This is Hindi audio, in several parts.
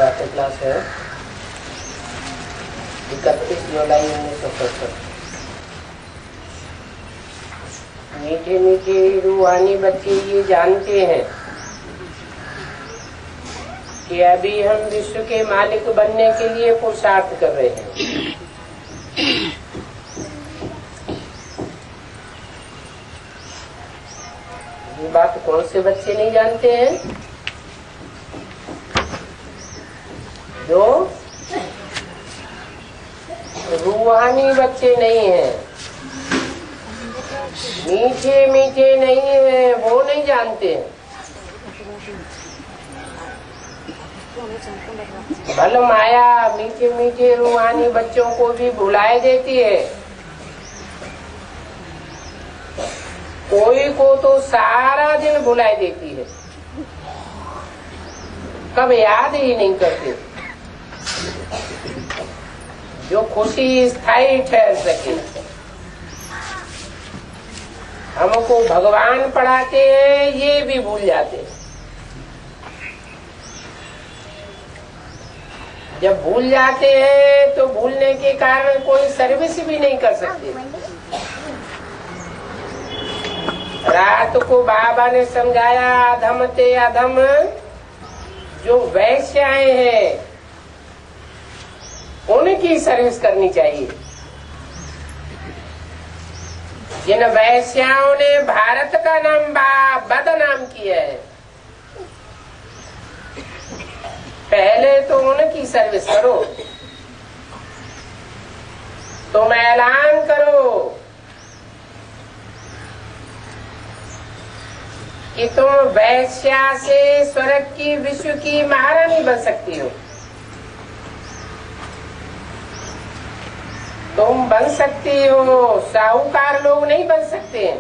प्रातः क्लास है 31 जुलाई 1967। मीठे मीठे रूहानी बच्चे ये जानते हैं कि अभी हम विश्व के मालिक बनने के लिए पुरुषार्थ कर रहे हैं। ये बात कौन से बच्चे नहीं जानते हैं? जो रूहानी बच्चे नहीं हैं, मीठे मीठे नहीं हैं, वो नहीं जानते हैं। बल माया मीठे मीठे रूहानी बच्चों को भी भुलाए देती है। कोई को तो सारा दिन भुलाए देती है, कब याद ही नहीं करते। जो खुशी स्थायी ठहर सके, हमको भगवान पढ़ाते हैं ये भी भूल जाते हैं। जब भूल जाते हैं तो भूलने के कारण कोई सर्विस भी नहीं कर सकते। रात को बाबा ने समझाया, अधम ते अधम जो वैश्याएं हैं उनकी सर्विस करनी चाहिए। जिन वैश्याओं ने भारत का नाम बदनाम किया है, पहले तो उनकी सर्विस करो। तुम ऐलान करो कि तुम वैश्या से स्वर्ग की विश्व की महारानी बन सकती हो। तुम बन सकती हो, साहूकार लोग नहीं बन सकते हैं।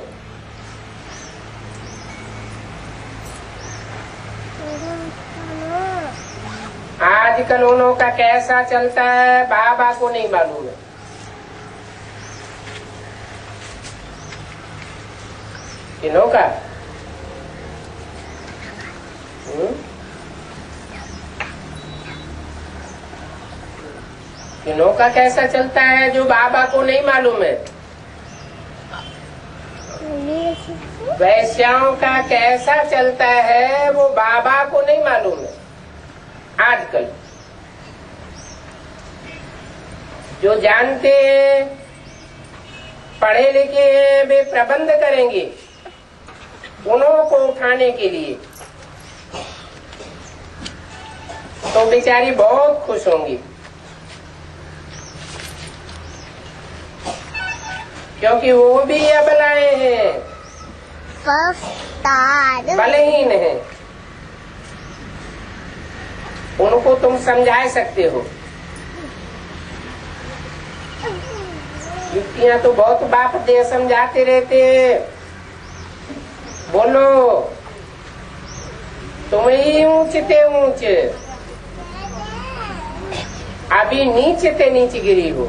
आजकल उन्हों का कैसा चलता है बाबा को नहीं मालूम है। किन्हों का? किन्हों का कैसा चलता है जो बाबा को नहीं मालूम है? वैश्याओं का कैसा चलता है वो बाबा को नहीं मालूम है। आजकल जो जानते हैं, पढ़े लिखे हैं, वे प्रबंध करेंगे उन्हों को उठाने के लिए, तो बेचारी बहुत खुश होंगी, क्योंकि वो भी अबलाएं हैं, बलहीन हैं। उनको तुम समझा सकते हो। युक्तियां तो बहुत बाप दे समझाते रहते हैं। बोलो, तुम ही ऊंचते ऊंच, अभी नीचे ते नीचे गिरी हो।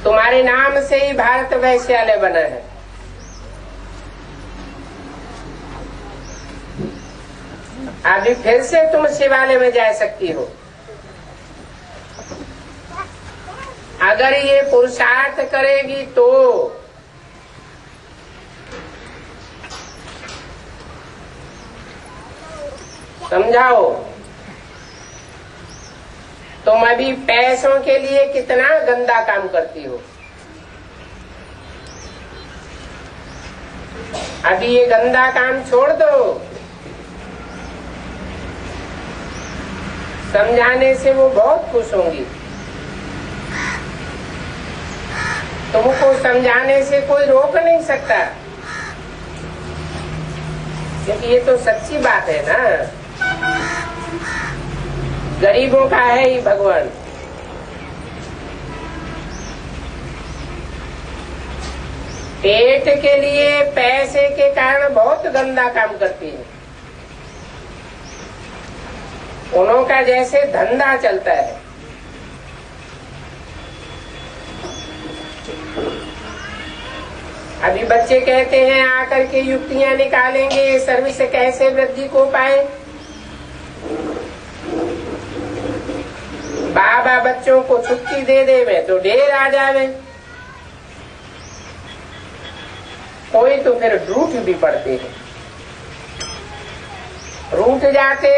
तुम्हारे नाम से ही भारत वैश्यालय बना है। अभी फिर से तुम शिवालय में जा सकती हो। अगर ये पुरुषार्थ करेगी तो समझाओ। तुम अभी पैसों के लिए कितना गंदा काम करती हो। अभी ये गंदा काम छोड़ दो। समझाने से वो बहुत खुश होंगी। तुमको समझाने से कोई रोक नहीं सकता, क्योंकि ये तो सच्ची बात है ना। गरीबों का है ही भगवान। पेट के लिए पैसे के कारण बहुत गंदा काम करती है। उनका जैसे धंधा चलता है। अभी बच्चे कहते हैं आकर के युक्तियां निकालेंगे सर्विस से कैसे वृद्धि को पाए। बाबा बच्चों को छुट्टी दे देवे तो ढेर आ जावे, कोई तो फिर रूठ भी पड़ते हैं। रूठ जाते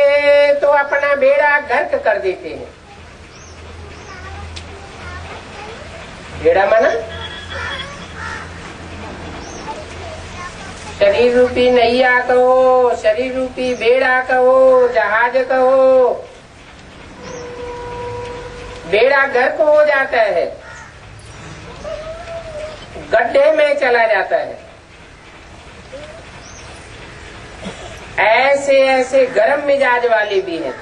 तो अपना बेड़ा गर्क कर देते हैं। बेड़ा माना शरीर रूपी नैया कहो, शरीर रूपी बेड़ा कहो, जहाज कहो। बेड़ा गर्क हो जाता है, गड्ढे में चला जाता है। ऐसे ऐसे गरम मिजाज वाले भी हैं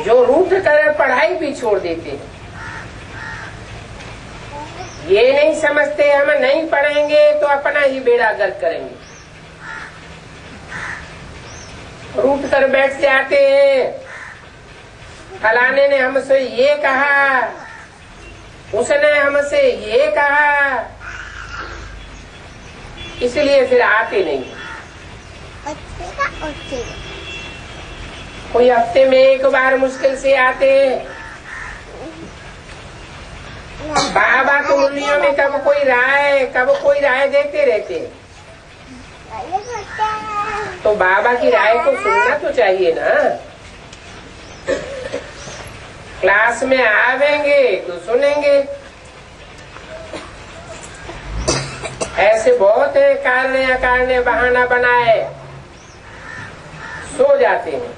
जो रूठ कर पढ़ाई भी छोड़ देते हैं। ये नहीं समझते हम नहीं पढ़ेंगे तो अपना ही बेड़ा गर्क करेंगे, रूठ कर बैठ जाते हैं। फलाने ने हमसे ये कहा, उसने हमसे ये कहा, इसलिए फिर आते नहीं। कोई हफ्ते में एक बार मुश्किल से आते हैं। बाबा को मुरलियों में कब कोई राय देते रहते हैं, तो बाबा की राय को सुनना तो चाहिए ना। क्लास में आवेंगे तो सुनेंगे। ऐसे बहुत है कारण अकारण बहाना बनाए सो जाते हैं।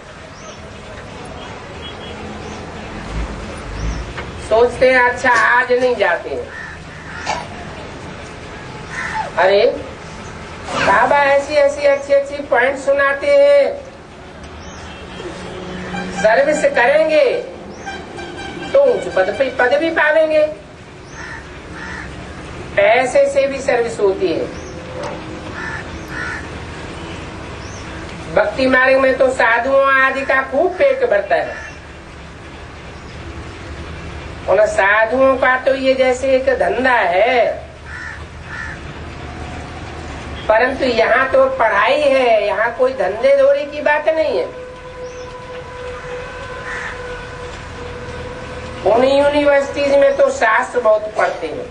सोचते हैं अच्छा आज नहीं जाते हैं। अरे बाबा ऐसी ऐसी अच्छी अच्छी पॉइंट सुनाते हैं, सर्विस करेंगे तो उच्च पद भी पावेंगे। पैसे से भी सर्विस होती है। भक्ति मार्ग में तो साधुओं आदि का खूब पेट भरता है। और साधुओं का तो ये जैसे एक धंधा है, परंतु यहाँ तो पढ़ाई है, यहाँ कोई धंधे दौरी की बात नहीं है। उन यूनिवर्सिटीज में तो शास्त्र बहुत पढ़ते हैं।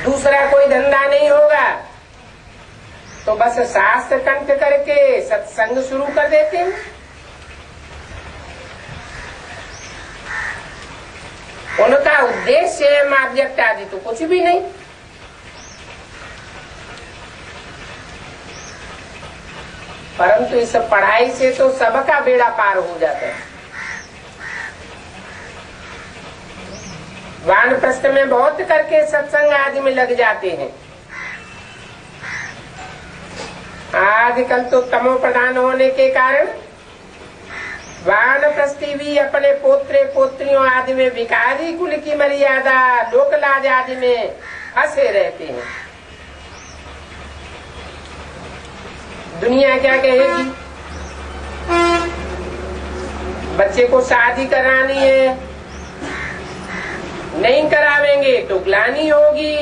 दूसरा कोई धंधा नहीं होगा तो बस शास्त्र कंठ करके सत्संग शुरू कर देते हैं। उनका उद्देश्य है ऑब्जेक्ट आदि तो कुछ भी नहीं। परंतु इस पढ़ाई से तो सबका बेड़ा पार हो जाता है। वानप्रस्थ में बहुत करके सत्संग आदि में लग जाते हैं। आजकल तो तमो प्रधान होने के कारण वानप्रस्थी भी अपने पोत्रे पोत्रियों आदि में भिखारी कुल की मर्यादा लोकलाज आदि में फंसे रहते हैं। दुनिया क्या कहेगी? बच्चे को शादी करानी है, नहीं करावेंगे तो ग्लानि होगी।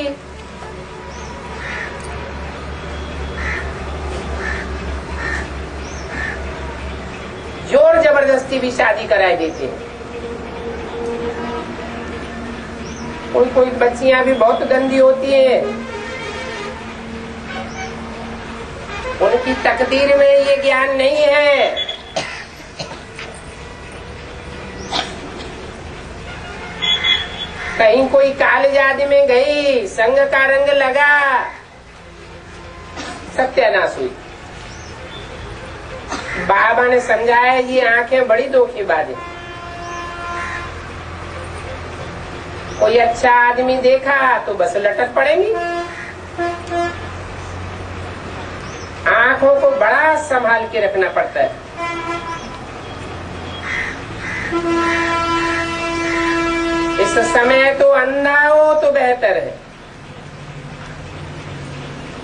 जोर जबरदस्ती भी शादी कराई देते हैं। कोई कोई बच्चियां भी बहुत गंदी होती हैं। उनकी तकदीर में ये ज्ञान नहीं है। कहीं कोई कॉलेज आदि में गई, संग का रंग लगा, सत्यानाश हुई। बाबा ने समझाया ये आंखें बड़ी धोखेबाज है। कोई अच्छा आदमी देखा तो बस लटक पड़ेंगी। आंखों को बड़ा संभाल के रखना पड़ता है। इस समय तो अंधा हो तो बेहतर है।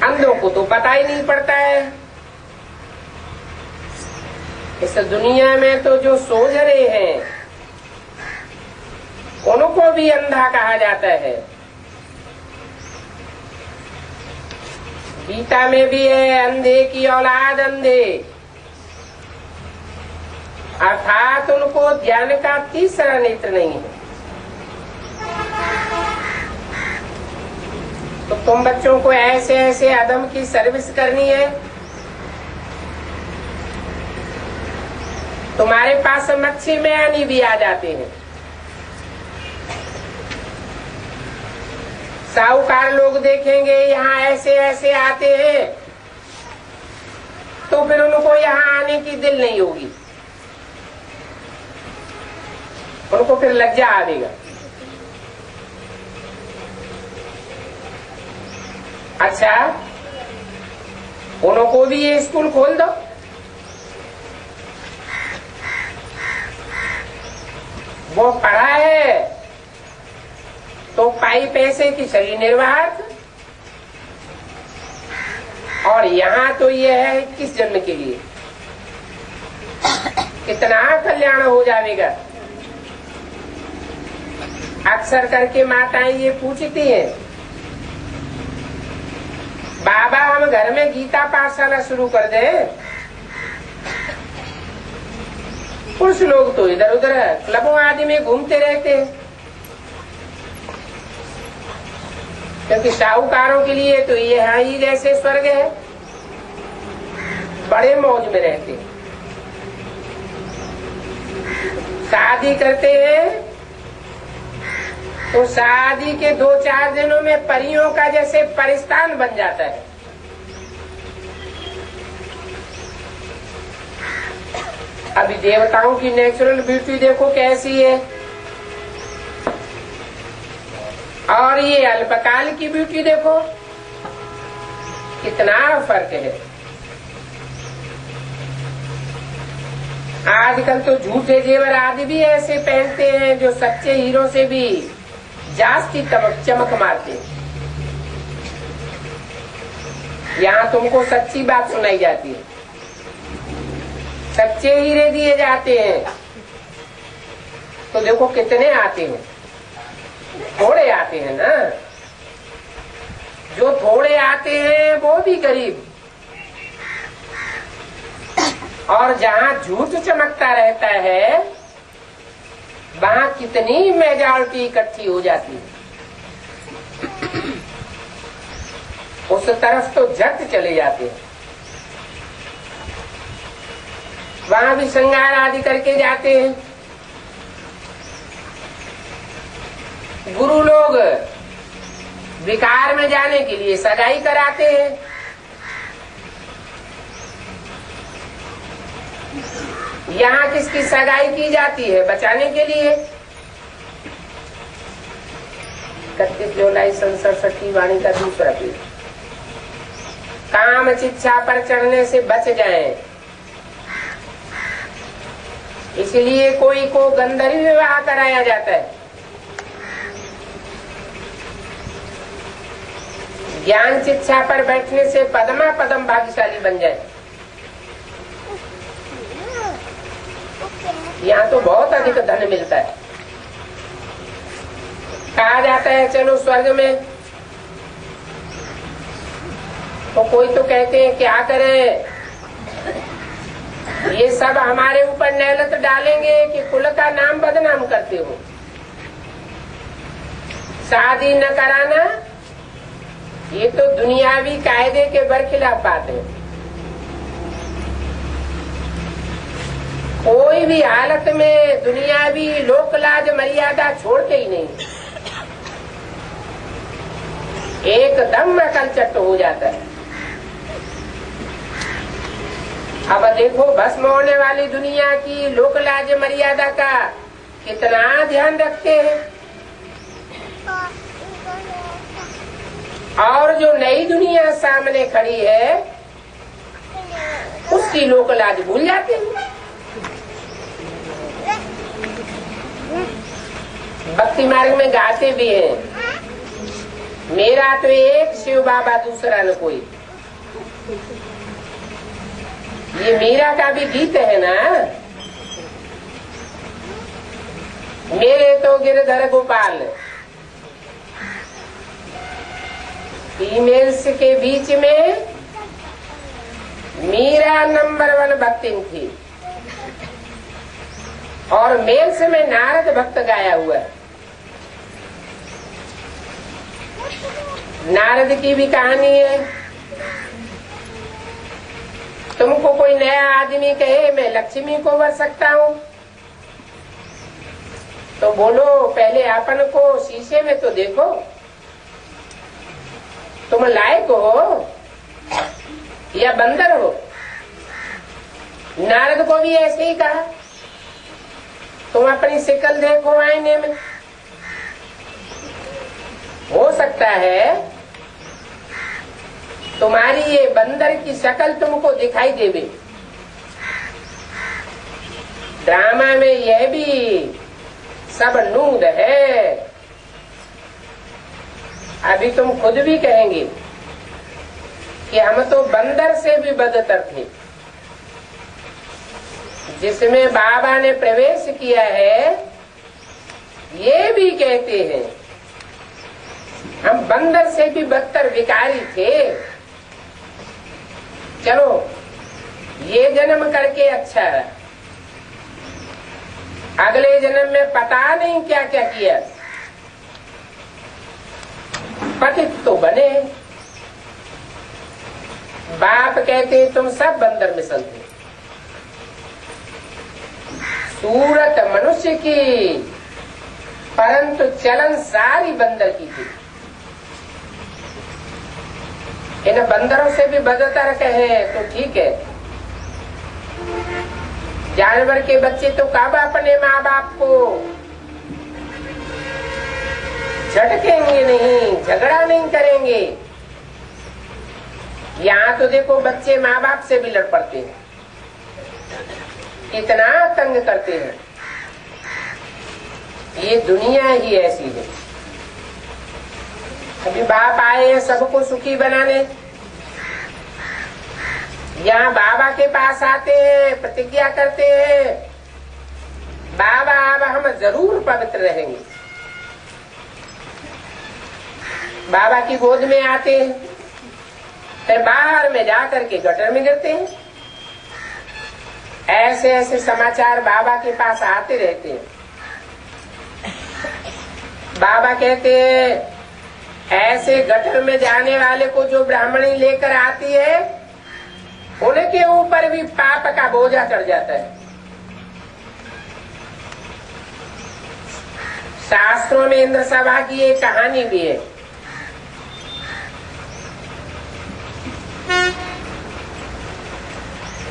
अंधों को तो पता ही नहीं पड़ता है। इस दुनिया में तो जो सोझरे हैं उनको भी अंधा कहा जाता है। गीता में भी है, अंधे की औलाद अंधे, अर्थात उनको ज्ञान का तीसरा नेत्र नहीं है। तो तुम बच्चों को ऐसे ऐसे अदम की सर्विस करनी है। तुम्हारे पास मच्छी में आनी भी आ जाते हैं, साहूकार लोग देखेंगे यहाँ ऐसे ऐसे आते हैं, तो फिर उनको यहाँ आने की दिल नहीं होगी, उनको फिर लज्जा आएगा। अच्छा, उनको भी ये स्कूल खोल दो, वो पढ़ा है तो पाई पैसे की सही निर्वाहक, और यहाँ तो ये है 21 जन्म के लिए, कितना कल्याण हो जाएगा। अक्सर करके माताएं ये पूछती हैं, बाबा हम घर में गीता पाठशाला शुरू कर दें। पुरुष लोग तो इधर उधर क्लबों आदि में घूमते रहते हैं, क्योंकि साहूकारों के लिए तो ये यहाँ ही जैसे स्वर्ग है, बड़े मौज में रहते हैं। शादी करते हैं तो शादी के 2-4 दिनों में परियों का जैसे परिस्तान बन जाता है। अभी देवताओं की नेचुरल ब्यूटी देखो कैसी है, और ये अल्पकाल की ब्यूटी देखो कितना फर्क है। आजकल तो झूठे जेवर आदि भी ऐसे पहनते हैं जो सच्चे हीरो से भी जास्ती चमक मारते हैं। यहाँ तुमको सच्ची बात सुनाई जाती है, सच्चे हीरे दिए जाते हैं, तो देखो कितने आते हैं, थोड़े आते हैं ना। जो थोड़े आते हैं वो भी गरीब, और जहाँ झूठ चमकता रहता है वहाँ कितनी मेजॉरिटी इकट्ठी हो जाती है, उस तरफ तो झट चले जाते हैं। वहाँ भी श्रृंगार आदि करके जाते हैं। गुरु लोग विकार में जाने के लिए सगाई कराते हैं। यहाँ किसकी सगाई की जाती है? बचाने के लिए। 31 जुलाई 67 वाणी का दूसरा पीठ। काम शिक्षा पर चढ़ने से बच जाएं, इसलिए कोई को गंधर्व विवाह कराया जाता है। ज्ञान शिक्षा पर बैठने से पदमा पदम भाग्यशाली बन जाए। यहाँ तो बहुत अधिक धन मिलता है। कहा जाता है चलो स्वर्ग में, तो कोई तो कहते हैं क्या करें, ये सब हमारे ऊपर नेलत डालेंगे कि कुल का नाम बदनाम करते हो, शादी न कराना, ये तो दुनियावी कायदे के बरखिलाफ बात है। कोई भी हालत में दुनियावी लोक लाज मर्यादा छोड़ते ही नहीं, एकदम अकलचट हो जाता है। अब देखो भस्म होने वाली दुनिया की लोक लाज मर्यादा का कितना ध्यान रखते हैं, और जो नई दुनिया सामने खड़ी है उसकी लोक लाज भूल जाते हैं। भक्ति मार्ग में गाते भी हैं, मेरा तो एक शिव बाबा दूसरा न कोई। ये मीरा का भी गीत है ना, मेरे तो गिरधर गोपाल। फीमेल्स के बीच में मीरा नंबर 1 भक्तिन थी और मेल्स में नारद भक्त गाया हुआ है। नारद की भी कहानी है। तुमको कोई नया आदमी कहे मैं लक्ष्मी को वर सकता हूँ, तो बोलो पहले अपन को शीशे में तो देखो, तुम लायक हो या बंदर हो। नारद को भी ऐसे ही कहा, तुम अपनी शक्ल देखो आईने में, हो सकता है तुम्हारी ये बंदर की शक्ल तुमको दिखाई देवे। ड्रामा में यह भी सब नूद है। अभी तुम खुद भी कहेंगे कि हम तो बंदर से भी बदतर थे। जिसमें बाबा ने प्रवेश किया है ये भी कहते हैं हम बंदर से भी बदतर विकारी थे। चलो ये जन्म करके अच्छा है, अगले जन्म में पता नहीं क्या क्या किया, पतित तो बने। बाप कहते तुम सब बंदर मिसल थे। सूरत मनुष्य की परंतु चलन सारी बंदर की थी। इन बंदरों से भी बदतर कहे तो ठीक है। जानवर के बच्चे तो कब अपने माँ बाप को झटकेंगे नहीं, झगड़ा नहीं करेंगे। यहाँ तो देखो बच्चे माँ बाप से भी लड़ पड़ते हैं, इतना तंग करते हैं। ये दुनिया ही ऐसी है। अभी बाप आए हैं सबको सुखी बनाने, यहाँ बाबा के पास आते हैं, प्रतिज्ञा करते हैं बाबा अब हम जरूर पवित्र रहेंगे। बाबा की गोद में आते हैं, फिर बाहर में जाकर के गटर में गिरते हैं। ऐसे ऐसे समाचार बाबा के पास आते रहते हैं। बाबा कहते हैं ऐसे गटर में जाने वाले को जो ब्राह्मणी लेकर आती है उनके ऊपर भी पाप का बोझा चढ़ जाता है। शास्त्रों में इंद्र सभा की एक कहानी भी है।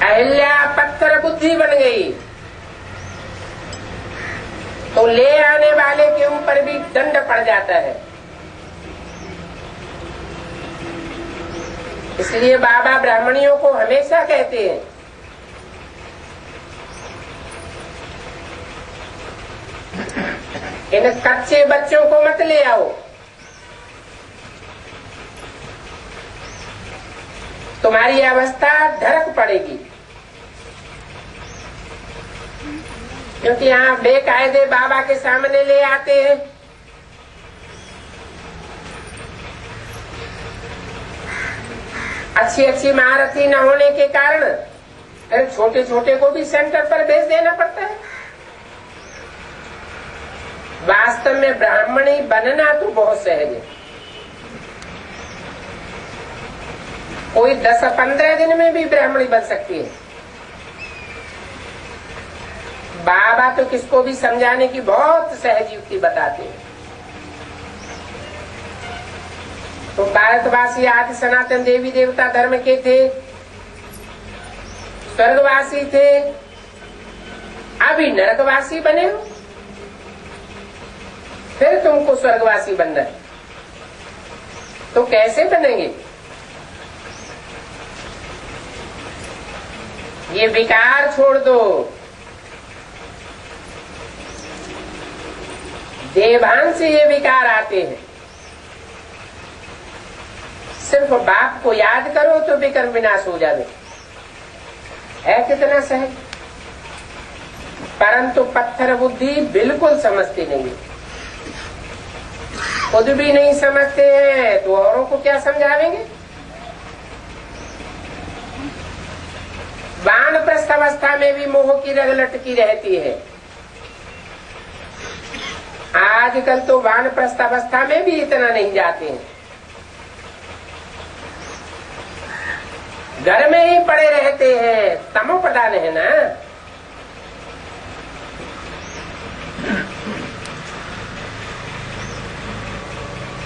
अहिल्या पत्थर बुद्धि बन गई तो ले आने वाले के ऊपर भी दंड पड़ जाता है। इसलिए बाबा ब्राह्मणियों को हमेशा कहते हैं इन कच्चे बच्चों को मत ले आओ, तुम्हारी अवस्था धड़क पड़ेगी। क्योंकि यहाँ बेकायदे बाबा के सामने ले आते हैं। अच्छी अच्छी महारथी न होने के कारण छोटे छोटे को भी सेंटर पर भेज देना पड़ता है। वास्तव में ब्राह्मणी बनना तो बहुत सहज है। कोई 10-15 दिन में भी ब्राह्मणी बन सकती है। बाबा तो किसको भी समझाने की बहुत सहज युक्ति बताते हैं। तो भारतवासी आदि सनातन देवी देवता धर्म के थे, स्वर्गवासी थे, अभी नरकवासी बने हो, फिर तुमको स्वर्गवासी बनना है तो कैसे बनेंगे? ये विकार छोड़ दो। देवान से ये विकार आते हैं। सिर्फ बाप को याद करो तो विकर्म विनाश हो जावे। है कितना सहज। परंतु पत्थर बुद्धि बिल्कुल समझती नहीं। खुद भी नहीं समझते हैं तो औरों को क्या समझावेंगे। वानप्रस्थ अवस्था में भी मोह की रग लटकी रहती है। आजकल तो वानप्रस्थ अवस्था में भी इतना नहीं जाते हैं, घर में ही पड़े रहते हैं। तमोप्रधान है ना।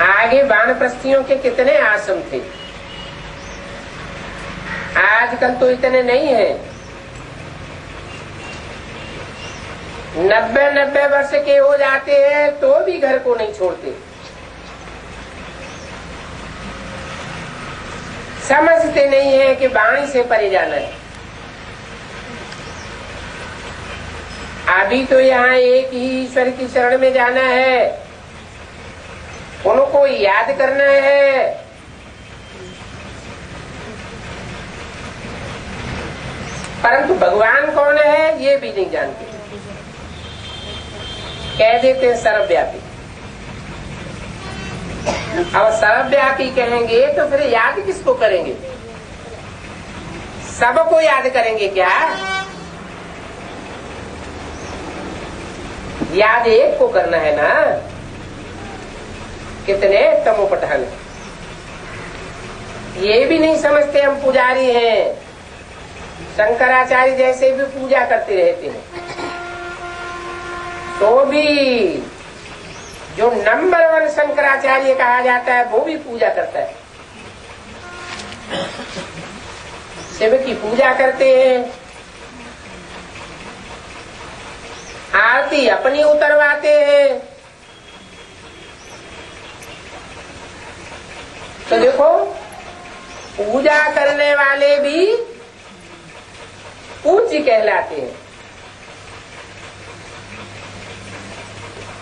आगे वानप्रस्थियों के कितने आश्रम थे, आजकल तो इतने नहीं है। 90 वर्ष के हो जाते हैं तो भी घर को नहीं छोड़ते। समझते नहीं है कि वाणी से परे जाना है। अभी तो यहाँ एक ही ईश्वर की शरण में जाना है, उनको याद करना है। परंतु भगवान कौन है ये भी नहीं जानते। कह देते हैं सर्वव्यापी। अब सर्वव्यापी कहेंगे तो फिर याद किसको करेंगे? सबको याद करेंगे क्या? याद एक को करना है ना। कितने तमोप्रधान, ये भी नहीं समझते हम पुजारी हैं। शंकराचार्य जैसे भी पूजा करते रहते हैं, तो भी जो नंबर 1 शंकराचार्य कहा जाता है वो भी पूजा करता है। शिव की पूजा करते हैं, आरती अपनी उतरवाते हैं। तो देखो, पूजा करने वाले भी पूज्य कहलाते हैं।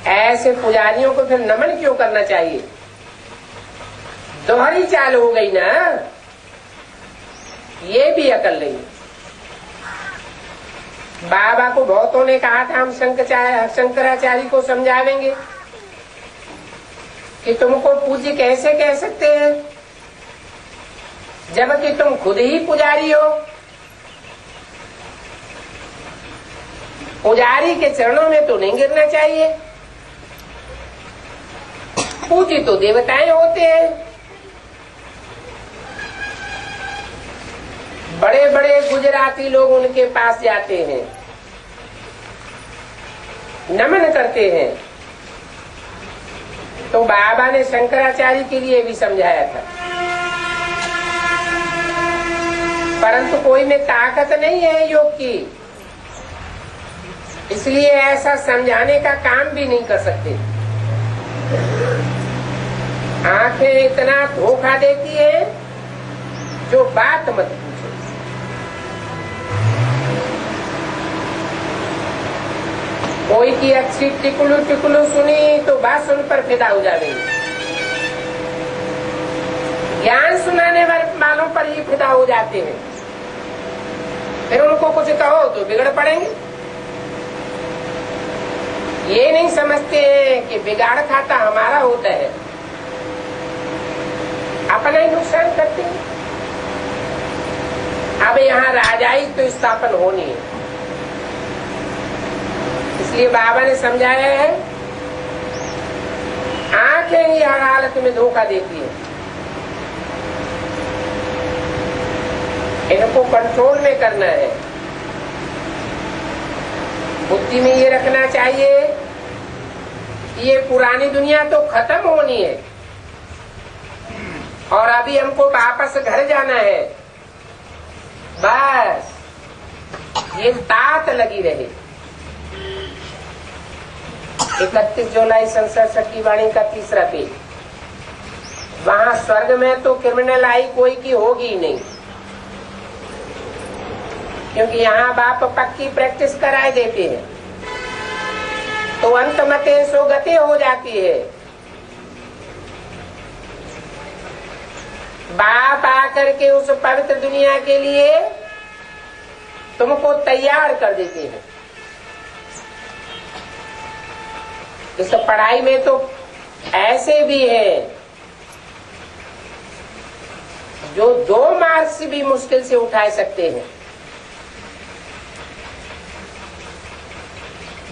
ऐसे पुजारियों को फिर नमन क्यों करना चाहिए? दोहरी चाल हो गई ना, ये भी अकल नहीं। बाबा को बहुतों ने कहा था हम शंकराचार्य को समझावेंगे कि तुमको पूज्य कैसे कह सकते हैं जबकि तुम खुद ही पुजारी हो। पुजारी के चरणों में तो नहीं गिरना चाहिए। पूज्य तो देवताएं होते हैं। बड़े बड़े गुजराती लोग उनके पास जाते हैं, नमन करते हैं। तो बाबा ने शंकराचार्य के लिए भी समझाया था, परंतु कोई में ताकत नहीं है योग की, इसलिए ऐसा समझाने का काम भी नहीं कर सकते। आंखें इतना धोखा देती है जो बात मत पूछो। कोई की अच्छी टिकुलू टिकुलू सुनी तो बात सुन पर फिदा हो जाएगी। ज्ञान सुनाने वालों पर ही फिदा हो जाते हैं, फिर उनको कुछ कहो तो बिगड़ पड़ेंगे। ये नहीं समझते हैं कि बिगाड़ खाता हमारा होता है, अपना ही नुकसान करते हैं। अब यहाँ राजाई तो स्थापन होनी है, इसलिए बाबा ने समझाया है आंखें ही हर हालत में धोखा देती है, इनको कंट्रोल में करना है। बुद्धि में ये रखना चाहिए कि ये पुरानी दुनिया तो खत्म होनी है और अभी हमको वापस घर जाना है। बस ये तात लगी रहे। 31 जुलाई संसद की वाणी का 3रा पेज। वहां स्वर्ग में तो क्रिमिनल आई कोई की होगी ही नहीं, क्योंकि यहाँ बाप पक्की प्रैक्टिस कराए देते हैं, तो अंत मते सो गति हो जाती है। बाप आकर के उस पवित्र दुनिया के लिए तुमको तैयार कर देते हैं। इस पढ़ाई में तो ऐसे भी हैं जो 2 मार्क्स भी मुश्किल से उठा सकते हैं।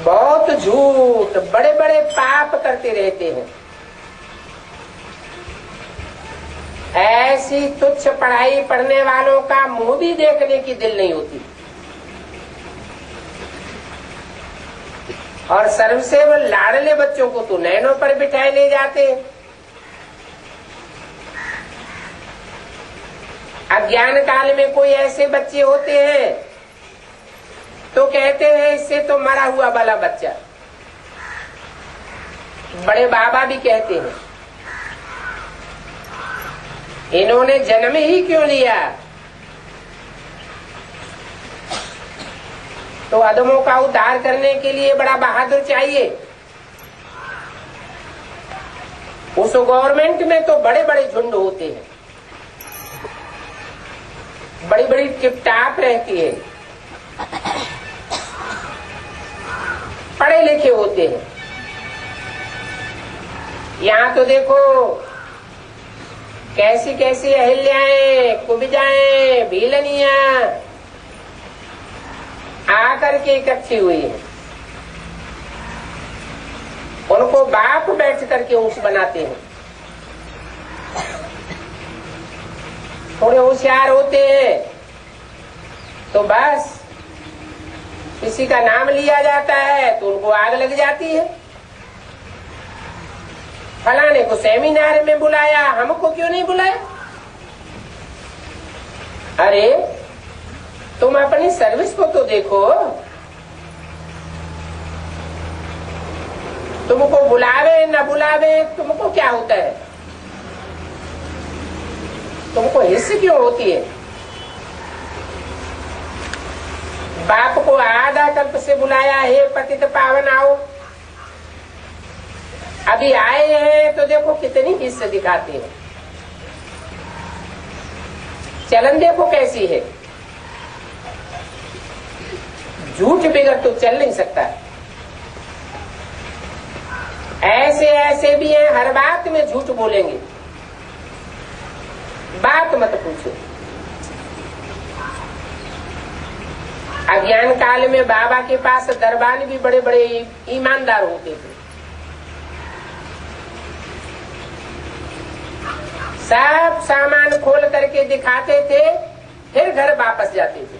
बहुत झूठ, बड़े बड़े पाप करते रहते हैं। ऐसी तुच्छ पढ़ाई पढ़ने वालों का मुंह भी देखने की दिल नहीं होती। और सर्व से वो लाडले बच्चों को तो नैनों पर बिठाए ले जाते हैं। अज्ञान काल में कोई ऐसे बच्चे होते हैं तो कहते हैं इससे तो मरा हुआ वाला बच्चा। बड़े बाबा भी कहते हैं इन्होंने जन्म ही क्यों लिया। तो अधमों का उद्धार करने के लिए बड़ा बहादुर चाहिए। उस गवर्नमेंट में तो बड़े बड़े झुंड होते हैं, बड़ी बड़ी टिपटाप रहती है, पढ़े लिखे होते हैं। यहाँ तो देखो कैसी कैसी अहिल्याएं, कुब्जाएं, भीलनियां आकर के इकट्ठी हुई है। उनको बाप बैठ करके ऊंच बनाते हैं। थोड़े होशियार होते हैं तो बस किसी का नाम लिया जाता है तो उनको आग लग जाती है। फलाने को सेमिनार में बुलाया, हमको क्यों नहीं बुलाया? अरे तुम अपनी सर्विस को तो देखो। तुमको बुलावे न बुलावे तुमको क्या होता है? तुमको हिस्स क्यों होती है? बाप को आधा कल्प से बुलाया, हे पतित पावन आओ। अभी आए हैं तो देखो कितनी हिस्स दिखाते हैं। चलन देखो कैसी है। झूठ बिगड़ तो चल नहीं सकता। ऐसे ऐसे भी हैं हर बात में झूठ बोलेंगे। बात मत पूछो। अज्ञान काल में बाबा के पास दरबान भी बड़े बड़े ईमानदार होते थे। सब सामान खोल करके दिखाते थे, फिर घर वापस जाते थे।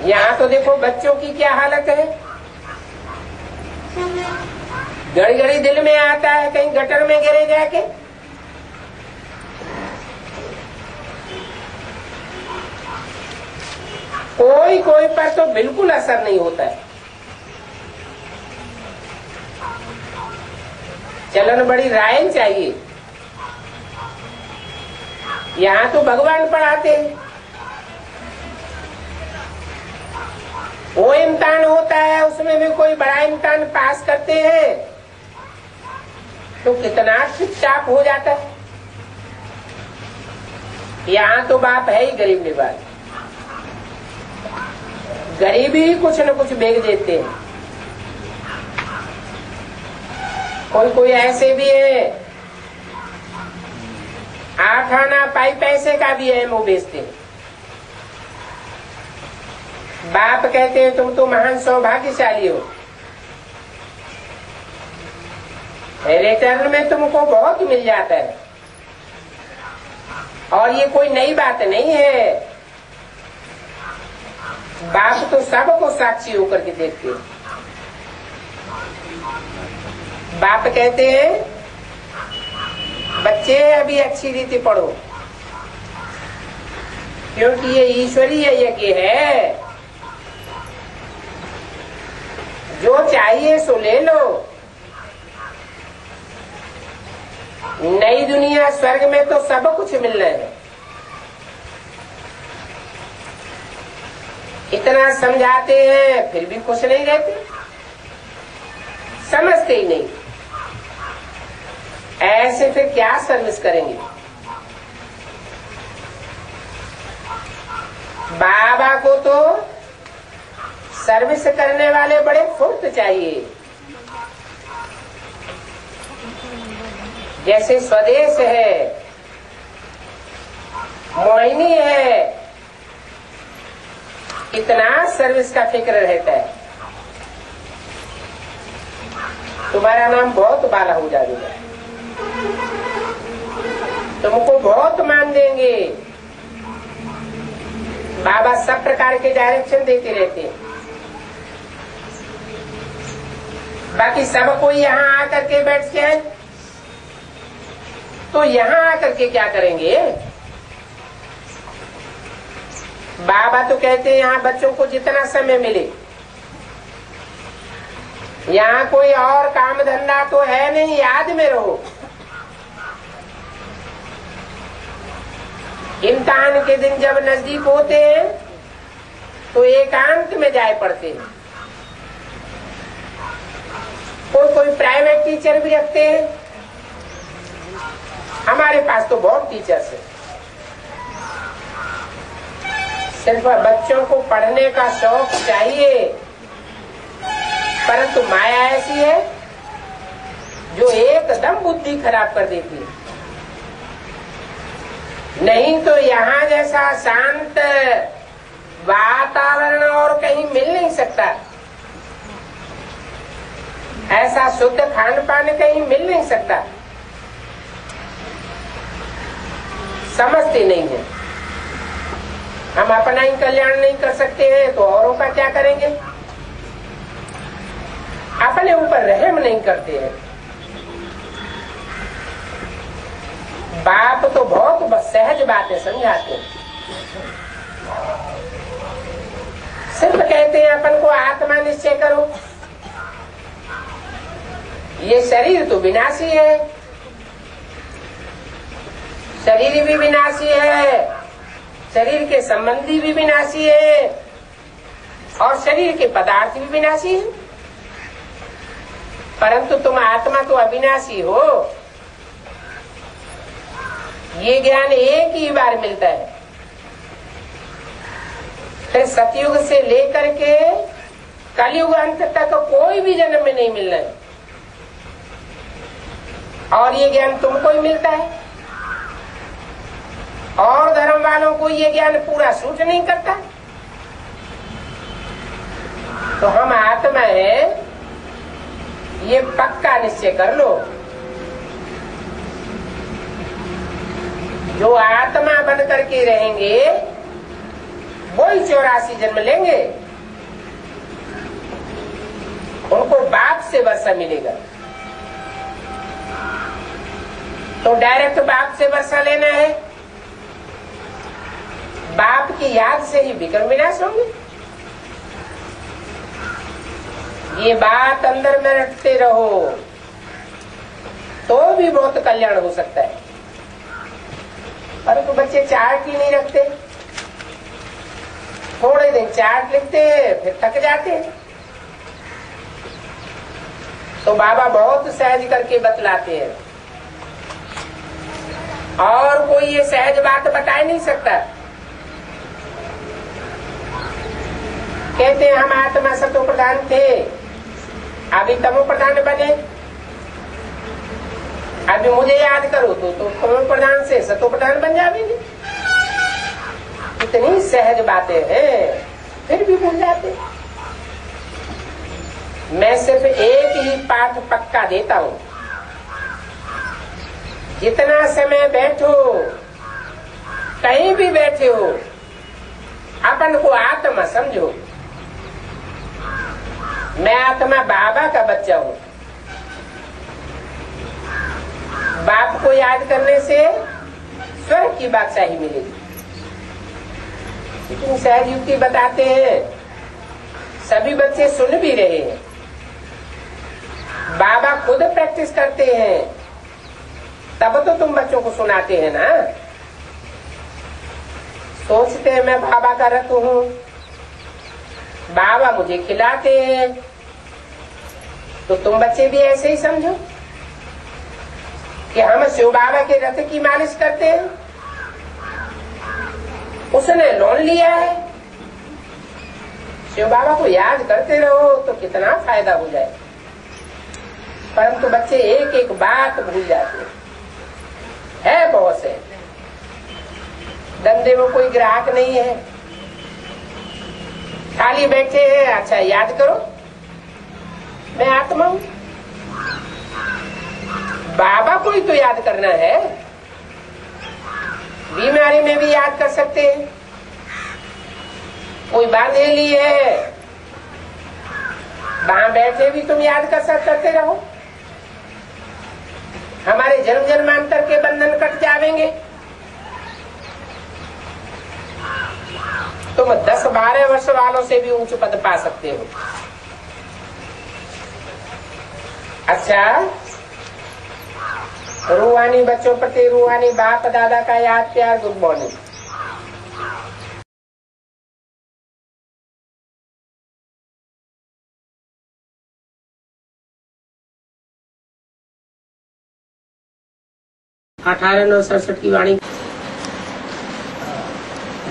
यहाँ तो देखो बच्चों की क्या हालत है। घड़ी घड़ी दिल में आता है कहीं गटर में गिरे जाके। कोई कोई पर तो बिल्कुल असर नहीं होता है। चलन बड़ी राय चाहिए। यहाँ तो भगवान पढ़ाते हैं। वो इम्तिहान होता है उसमें भी कोई बड़ा इम्तिहान पास करते हैं तो कितना चुपचाप हो जाता है। यहाँ तो बाप है ही गरीब निवाज। गरीबी ही कुछ न कुछ बेच देते हैं। कोई कोई ऐसे भी है 8 आना पाई पैसे का भी है, वो बेचते हैं। बाप कहते हैं तुम तो महान सौभाग्यशाली हो, रिटर्न में तुमको बहुत मिल जाता है। और ये कोई नई बात नहीं है। बाप तो सबको साक्षी होकर के देखते हैं। बाप कहते हैं बच्चे अभी अच्छी रीति पढ़ो, क्योंकि ये ईश्वरीय यज्ञ है। जो चाहिए सो ले लो। नई दुनिया स्वर्ग में तो सब कुछ मिल रहा है। इतना समझाते हैं फिर भी खुश नहीं रहते, समझते ही नहीं। ऐसे फिर क्या सर्विस करेंगे? बाबा को तो सर्विस करने वाले बड़े फुर्त चाहिए। जैसे स्वदेश है, मोहिनी है, कितना सर्विस का फिक्र रहता है। तुम्हारा नाम बहुत बाला हो जाएगा, तुमको बहुत मान देंगे। बाबा सब प्रकार के डायरेक्शन देते रहते हैं। बाकी सब कोई यहाँ आकर के बैठ जाए तो यहाँ आकर के क्या करेंगे? बाबा तो कहते हैं यहाँ बच्चों को जितना समय मिले, यहाँ कोई और काम धंधा तो है नहीं, याद में रहो। इम्तिहान के दिन जब नजदीक होते हैं तो एकांत में जाए पड़ते हैं। कोई प्राइवेट टीचर भी रखते हैं। हमारे पास तो बहुत टीचर्स हैं। सिर्फ बच्चों को पढ़ने का शौक चाहिए, परंतु माया ऐसी है जो एकदम बुद्धि खराब कर देती है। नहीं तो यहाँ जैसा शांत वातावरण और कहीं मिल नहीं सकता, ऐसा शुद्ध खान पान कहीं मिल नहीं सकता। समझते नहीं है। हम अपना ही कल्याण नहीं कर सकते हैं तो औरों का क्या करेंगे? अपने ऊपर रहम नहीं करते हैं। बाप तो बहुत सहज बातें समझाते हैं। सिर्फ कहते हैं अपन को आत्मा निश्चय करो। ये शरीर तो विनाशी है, शरीर भी विनाशी है, शरीर के संबंधी भी विनाशी है और शरीर के पदार्थ भी विनाशी है। परंतु तुम आत्मा तो अविनाशी हो। ये ज्ञान एक ही बार मिलता है। फिर सतयुग से लेकर के कलयुग अंत तक कोई भी जन्म में नहीं मिलना है। और ये ज्ञान तुमको ही मिलता है। और धर्म वालों को ये ज्ञान पूरा सूट नहीं करता। तो हम आत्मा है, ये पक्का निश्चय कर लो। जो आत्मा बन करके रहेंगे वही 84 जन्म लेंगे। उनको बाप से वर्षा मिलेगा। तो डायरेक्ट बाप से वर्षा लेना है। बाप की याद से ही विक्रम विनाश होंगे। ये बात अंदर में रखते रहो तो भी बहुत कल्याण हो सकता है। परंतु बच्चे चार्ट ही नहीं रखते। थोड़े दिन चार्ट लिखते हैं फिर थक जाते हैं। तो बाबा बहुत सहज करके बतलाते हैं और कोई ये सहज बात बता नहीं सकता। कहते हैं हम आत्मा सतो प्रधान थे, अभी तमो प्रधान बने। अभी मुझे याद करो तो तमो प्रधान से सतो प्रधान बन जाएंगे। इतनी सहज बातें हैं फिर भी भूल जाते। मैं सिर्फ एक ही पाठ पक्का देता हूँ। जितना समय बैठो, कहीं भी बैठे हो, अपन को आत्मा समझो। मैं आत्मा बाबा का बच्चा हूँ। बाप को याद करने से स्वर्ग की बादशाही मिलेगी। इतनी सहज युक्ति बताते हैं, सभी बच्चे सुन भी रहे हैं। बाबा खुद प्रैक्टिस करते हैं, तब तो तुम बच्चों को सुनाते हैं ना। सोचते हैं मैं बाबा का रथ हूँ, बाबा मुझे खिलाते हैं, तो तुम बच्चे भी ऐसे ही समझो कि हम शिव बाबा के रथ की मालिश करते हैं। उसने लोन लिया है। शिव बाबा को याद करते रहो तो कितना फायदा हो जाए। परंतु बच्चे एक एक बात भूल जाते हैं। है बॉस है, धंधे में कोई ग्राहक नहीं है, खाली बैठे हैं। अच्छा याद करो मैं आत्मा हूं, बाबा को ही तो याद करना है। बीमारी में भी याद कर सकते हैं, कोई बांधेली है वहां बैठे भी तुम याद करते रहो, हमारे जन्म जन्मांतर के बंधन कट जाएंगे। तुम 10-12 वर्ष वालों से भी ऊंच पद पा सकते हो। अच्छा, रूहानी बच्चों प्रति रूहानी बाप दादा का याद प्यार, गुड मॉर्निंग। अठारह 967 की वाणी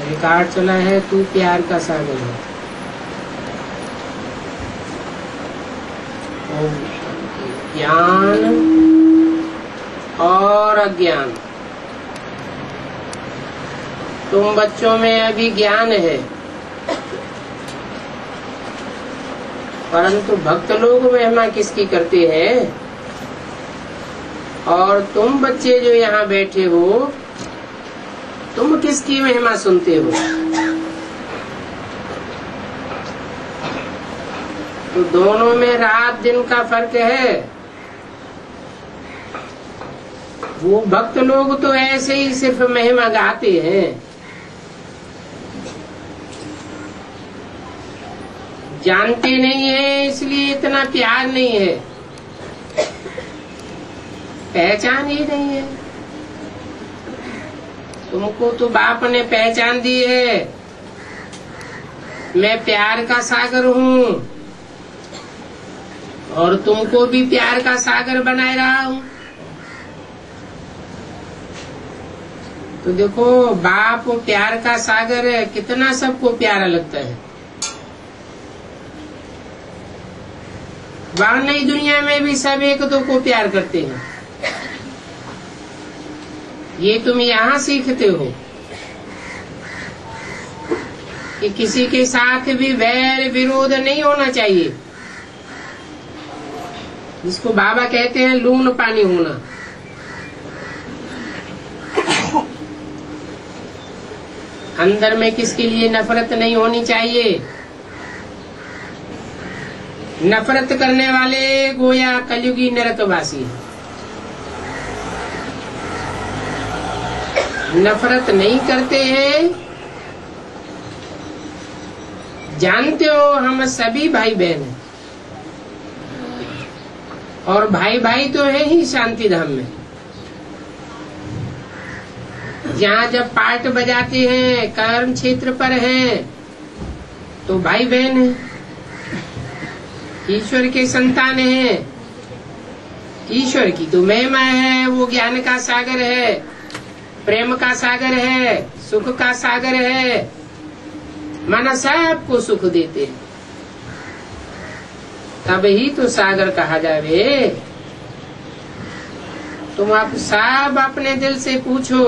रिकॉर्ड चला है। तू प्यार का सागर है। ज्ञान और अज्ञान, तुम बच्चों में अभी ज्ञान है, परंतु भक्त लोग महिमा किसकी करते हैं? और तुम बच्चे जो यहाँ बैठे हो, तुम किसकी महिमा सुनते हो? तो दोनों में रात दिन का फर्क है। वो भक्त लोग तो ऐसे ही सिर्फ महिमा गाते हैं, जानते नहीं है, इसलिए इतना प्यार नहीं है, पहचान ही नहीं है। तुमको तो बाप ने पहचान दी है, मैं प्यार का सागर हूँ और तुमको भी प्यार का सागर बनाए रहा हूँ। तो देखो, बाप प्यार का सागर है, कितना सबको प्यारा लगता है। बाहर नई दुनिया में भी सब एक दो को प्यार करते हैं, ये तुम यहाँ सीखते हो कि किसी के साथ भी वैर विरोध नहीं होना चाहिए, जिसको बाबा कहते हैं लून पानी होना। अंदर में किसके लिए नफरत नहीं होनी चाहिए। नफरत करने वाले गोया कलयुगी नरकवासी है। नफरत नहीं करते हैं, जानते हो हम सभी भाई बहन हैं, और भाई भाई तो है ही शांति धाम में। जहाँ जब पार्ट बजाते हैं, कर्म क्षेत्र पर हैं, तो भाई बहन है, ईश्वर के संतान है। ईश्वर की तो महिमा है, वो ज्ञान का सागर है, प्रेम का सागर है, सुख का सागर है, माना सबको सुख देते, तब ही तो सागर कहा जावे। तुम आप सब अपने दिल से पूछो,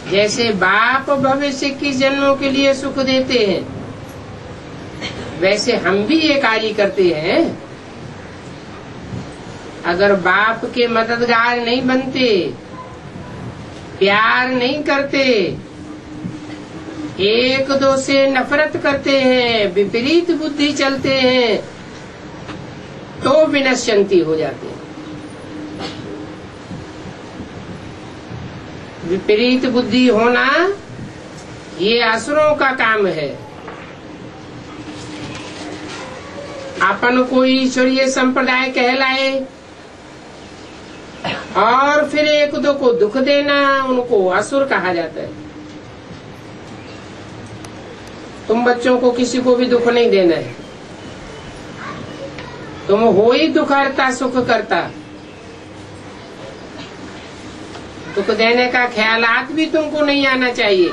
जैसे बाप भविष्य की जन्मों के लिए सुख देते हैं, वैसे हम भी ये कार्य करते हैं। अगर बाप के मददगार नहीं बनते, प्यार नहीं करते, एक दो से नफरत करते हैं, विपरीत बुद्धि चलते हैं, तो विनश्यंती हो जाते हैं। विपरीत बुद्धि होना ये असुरों का काम है। अपन को ईश्वरीय संप्रदाय कहलाए और फिर एक दो को दुख देना, उनको असुर कहा जाता है। तुम बच्चों को किसी को भी दुख नहीं देना है, तुम हो ही दुख हरता सुख करता। दुख देने का ख्यालात भी तुमको नहीं आना चाहिए।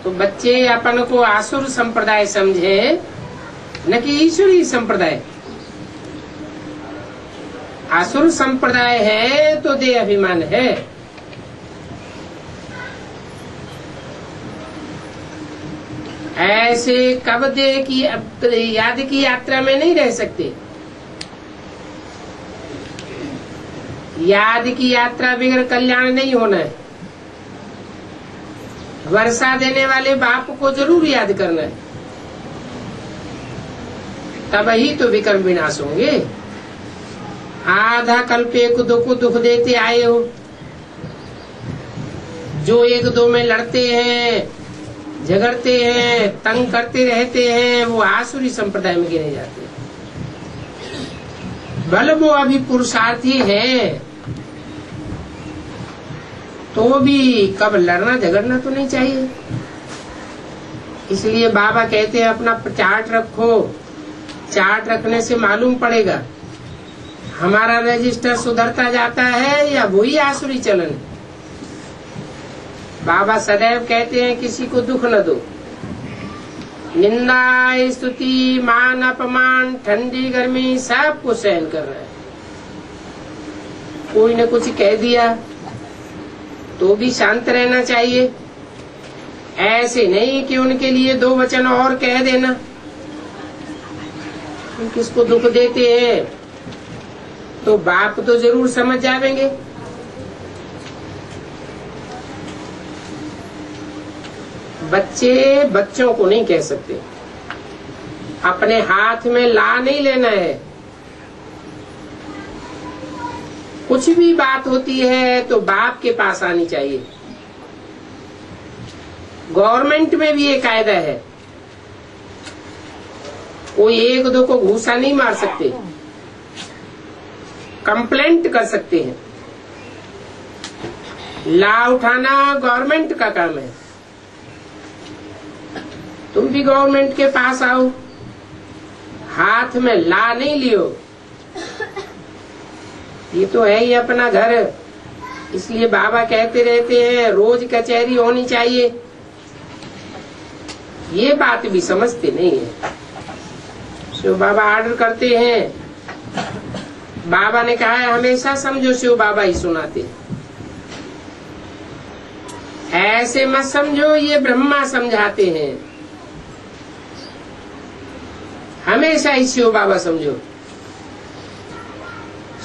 तो बच्चे अपन को आसुर संप्रदाय समझे, न कि ईश्वरीय संप्रदाय। असुर संप्रदाय है तो देह अभिमान है। ऐसे कब देह की याद की यात्रा में नहीं रह सकते। याद की यात्रा बगैर कल्याण नहीं होना है। वर्षा देने वाले बाप को जरूर याद करना है, तब ही तो विकर्म विनाश होंगे। आधा कल्प एक दो को दुख देते आए हो, जो एक दो में लड़ते हैं, झगड़ते हैं, तंग करते रहते हैं, वो आसुरी संप्रदाय में गिने जाते हैं। भले वो अभी पुरुषार्थी है तो भी कब लड़ना झगड़ना तो नहीं चाहिए। इसलिए बाबा कहते हैं अपना चार्ट रखो। चार्ट रखने से मालूम पड़ेगा हमारा रजिस्टर सुधरता जाता है या वही आसुरी चलन। बाबा सदैव कहते हैं किसी को दुख न दो। निंदा, स्तुति, मान, अपमान, ठंडी गर्मी सब कुछ सहन कर रहा है। कोई ने कुछ कह दिया तो भी शांत रहना चाहिए। ऐसे नहीं कि उनके लिए दो वचन और कह देना। किसको दुख देते हैं तो बाप तो जरूर समझ जाएंगे। बच्चे बच्चों को नहीं कह सकते। अपने हाथ में ला नहीं लेना है। कुछ भी बात होती है तो बाप के पास आनी चाहिए। गवर्नमेंट में भी ये कायदा है, कोई एक दो को घूसा नहीं मार सकते, कंप्लेंट कर सकते हैं। ला उठाना गवर्नमेंट का काम है। तुम भी गवर्नमेंट के पास आओ, हाथ में ला नहीं लियो। ये तो है ही अपना घर। इसलिए बाबा कहते रहते हैं रोज कचहरी होनी चाहिए। ये बात भी समझते नहीं है। शिव बाबा ऑर्डर करते हैं। बाबा ने कहा है हमेशा समझो शिव बाबा ही सुनाते। ऐसे मत समझो ये ब्रह्मा समझाते हैं। हमेशा ही शिव बाबा समझो।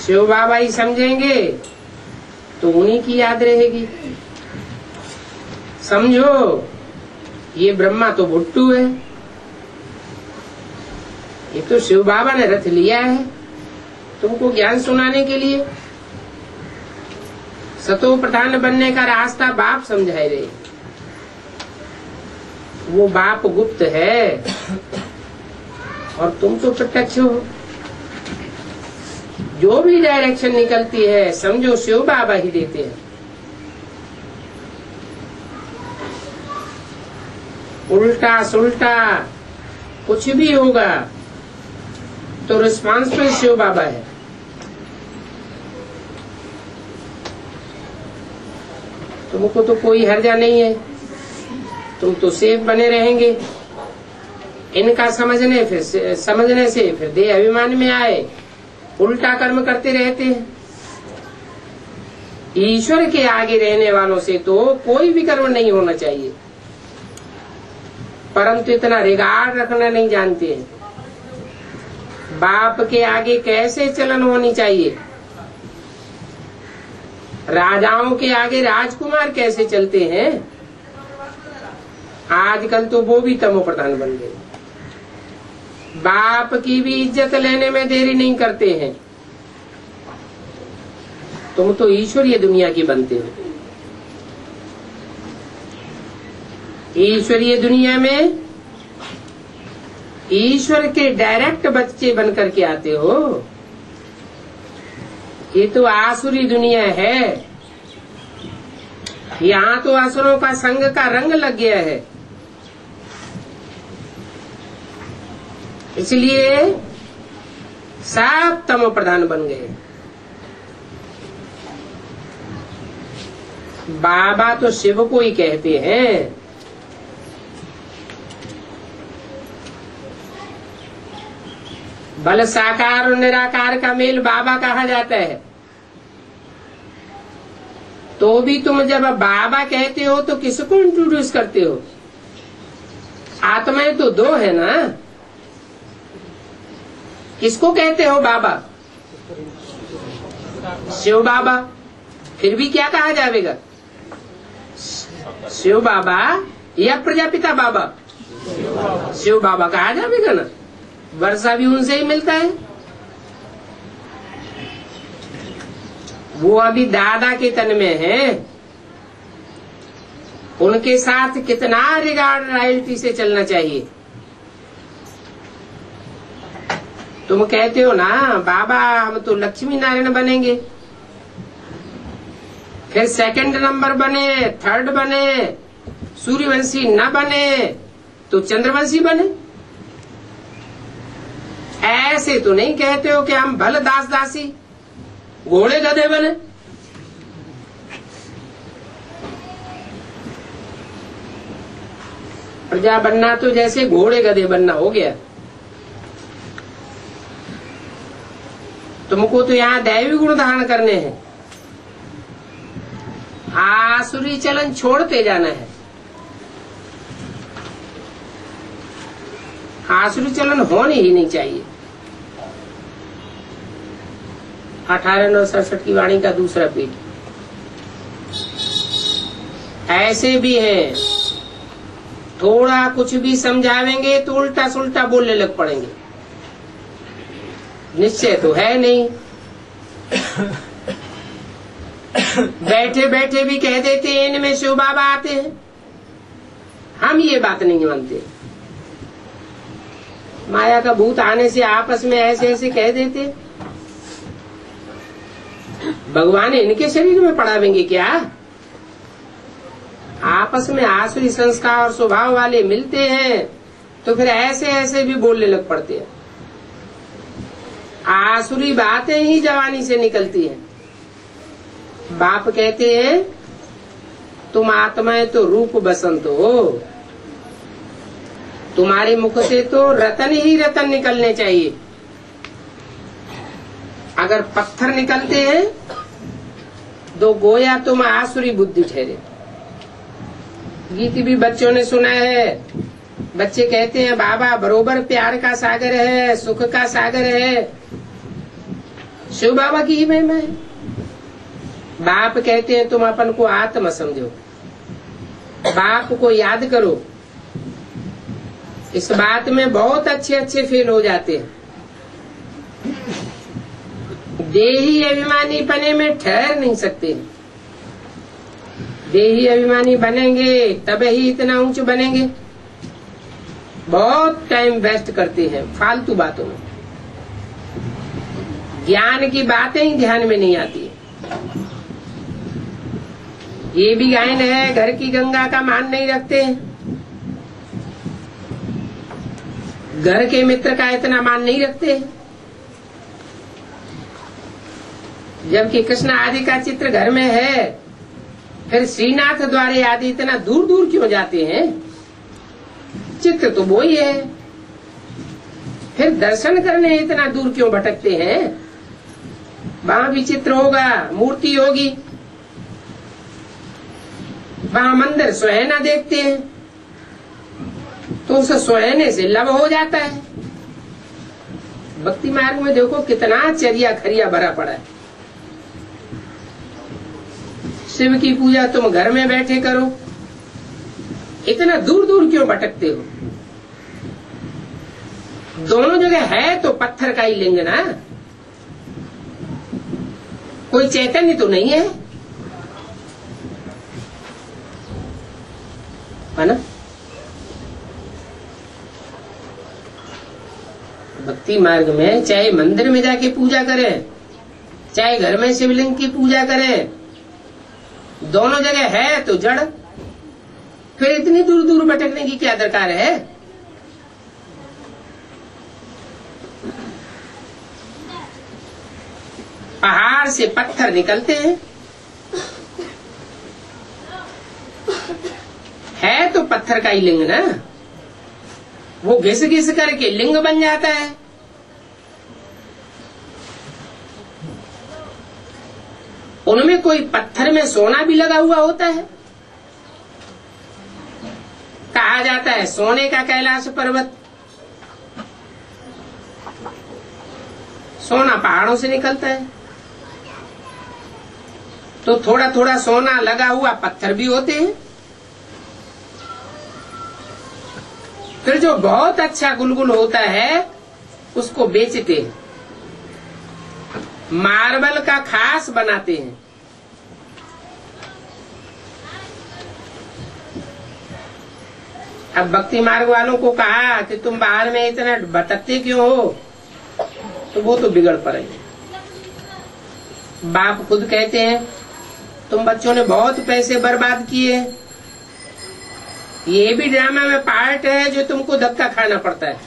शिव बाबा ही समझेंगे तो उन्हीं की याद रहेगी। समझो ये ब्रह्मा तो भुट्टू है, ये तो शिव बाबा ने रथ लिया है तुमको ज्ञान सुनाने के लिए। सतो प्रधान बनने का रास्ता बाप समझाए रहे। वो बाप गुप्त है और तुम तो प्रत्यक्ष हो। जो भी डायरेक्शन निकलती है समझो शिव बाबा ही देते हैं। उल्टा सुल्टा कुछ भी होगा तो रिस्पॉन्सिबल शिव बाबा है। तुमको तो कोई हर्जा नहीं है, तुम तो सेफ बने रहेंगे। इनका समझने से फिर देह अभिमान में आए, उल्टा कर्म करते रहते हैं। ईश्वर के आगे रहने वालों से तो कोई भी कर्म नहीं होना चाहिए, परंतु इतना रिगार्ड रखना नहीं जानते हैं। बाप के आगे कैसे चलन होनी चाहिए, राजाओं के आगे राजकुमार कैसे चलते हैं। आजकल तो वो भी तमो प्रधान बन गए। बाप की भी इज्जत लेने में देरी नहीं करते हैं। तुम तो ईश्वरीय दुनिया की बनते हो। ईश्वरीय दुनिया में ईश्वर के डायरेक्ट बच्चे बनकर के आते हो। ये तो आसुरी दुनिया है। यहाँ तो असुरों का संग का रंग लग गया है। इसलिए सब तमो प्रधान बन गए। बाबा तो शिव को ही कहते हैं। बल साकार और निराकार का मेल बाबा कहा जाता है। तो भी तुम जब बाबा कहते हो तो किसको इंट्रोड्यूस करते हो? आत्माएं तो दो है ना, किसको कहते हो बाबा? शिव बाबा। फिर भी क्या कहा जाएगा? शिव बाबा या प्रजापिता बाबा? शिव बाबा कहा जाएगा ना, वर्षा भी उनसे ही मिलता है। वो अभी दादा के तन में है, उनके साथ कितना रिगार्ड रॉयल्टी से चलना चाहिए। तुम कहते हो ना बाबा हम तो लक्ष्मी नारायण बनेंगे, फिर सेकंड नंबर बने, थर्ड बने, सूर्यवंशी न बने तो चंद्रवंशी बने। ऐसे तो नहीं कहते हो कि हम भल दास दासी घोड़े गधे बने। प्रजा बनना तो जैसे घोड़े गधे बनना हो गया। तुमको तो यहाँ दैवी गुण धारण करने हैं, आसुरी चलन छोड़ते जाना है। आसुरी चलन होनी ही नहीं चाहिए। 1867 की वाणी का दूसरा पेज। ऐसे भी हैं, थोड़ा कुछ भी समझावेंगे तो उल्टा सुल्टा बोलने लग पड़ेंगे, निश्चय तो है नहीं। बैठे बैठे भी कह देते हैं इनमें शिव बाबा आते हैं। हम ये बात नहीं मानते। माया का भूत आने से आपस में ऐसे ऐसे कह देते, भगवान इनके शरीर में पड़ावेंगे क्या? आपस में आसुरी संस्कार और स्वभाव वाले मिलते हैं तो फिर ऐसे ऐसे भी बोलने लग पड़ते हैं। आसुरी बातें ही जवानी से निकलती हैं। बाप कहते हैं तुम आत्माएं तो रूप बसंत हो, तुम्हारे मुख से तो रतन ही रतन निकलने चाहिए। अगर पत्थर निकलते हैं तो गोया तुम आसुरी बुद्धि ठहरे। गीत भी बच्चों ने सुना है। बच्चे कहते हैं बाबा बरोबर प्यार का सागर है, सुख का सागर है। शिव बाबा की ही महिमा है। बाप कहते हैं तुम अपन को आत्मा समझो, बाप को याद करो। इस बात में बहुत अच्छे अच्छे फेल हो जाते हैं। देही अभिमानी बने में ठहर नहीं सकते। देही अभिमानी बनेंगे तब ही इतना ऊंच बनेंगे। बहुत टाइम वेस्ट करते हैं फालतू बातों में, ज्ञान की बातें ही ध्यान में नहीं आती। ये भी गायन है, घर की गंगा का मान नहीं रखते, घर के मित्र का इतना मान नहीं रखते। जबकि कृष्ण आदि का चित्र घर में है, फिर श्रीनाथ द्वारे आदि इतना दूर दूर क्यों जाते हैं? चित्र तो वो ही है, फिर दर्शन करने इतना दूर क्यों भटकते हैं? वहां भी चित्र होगा, मूर्ति होगी, वहां मंदिर सुहाना देखते हैं तो उसे सुहाने से लब हो जाता है। भक्ति मार्ग में देखो कितना चरिया खरिया भरा पड़ा है। शिव की पूजा तुम घर में बैठे करो, इतना दूर दूर क्यों भटकते हो? दोनों जगह है तो पत्थर का ही लिंग ना, कोई चैतन्य तो नहीं है ना? भक्ति मार्ग में चाहे मंदिर में जाके पूजा करें, चाहे घर में शिवलिंग की पूजा करें, दोनों जगह है तो जड़। फिर इतनी दूर दूर भटकने की क्या दरकार है? पहाड़ से पत्थर निकलते हैं, है तो पत्थर का ही लिंग ना, वो घिस घिस करके लिंग बन जाता है। उनमें कोई पत्थर में सोना भी लगा हुआ होता है। कहा जाता है सोने का कैलाश पर्वत, सोना पहाड़ों से निकलता है। तो थोड़ा थोड़ा सोना लगा हुआ पत्थर भी होते हैं। फिर जो बहुत अच्छा गुलगुल होता है उसको बेचते हैं, मार्बल का खास बनाते हैं। अब भक्ति मार्ग वालों को कहा कि तुम बाहर में इतना भटकते क्यों हो, तो वो तो बिगड़ पड़ेंगे। बाप खुद कहते हैं तुम बच्चों ने बहुत पैसे बर्बाद किए, ये भी ड्रामा में पार्ट है जो तुमको धक्का खाना पड़ता है।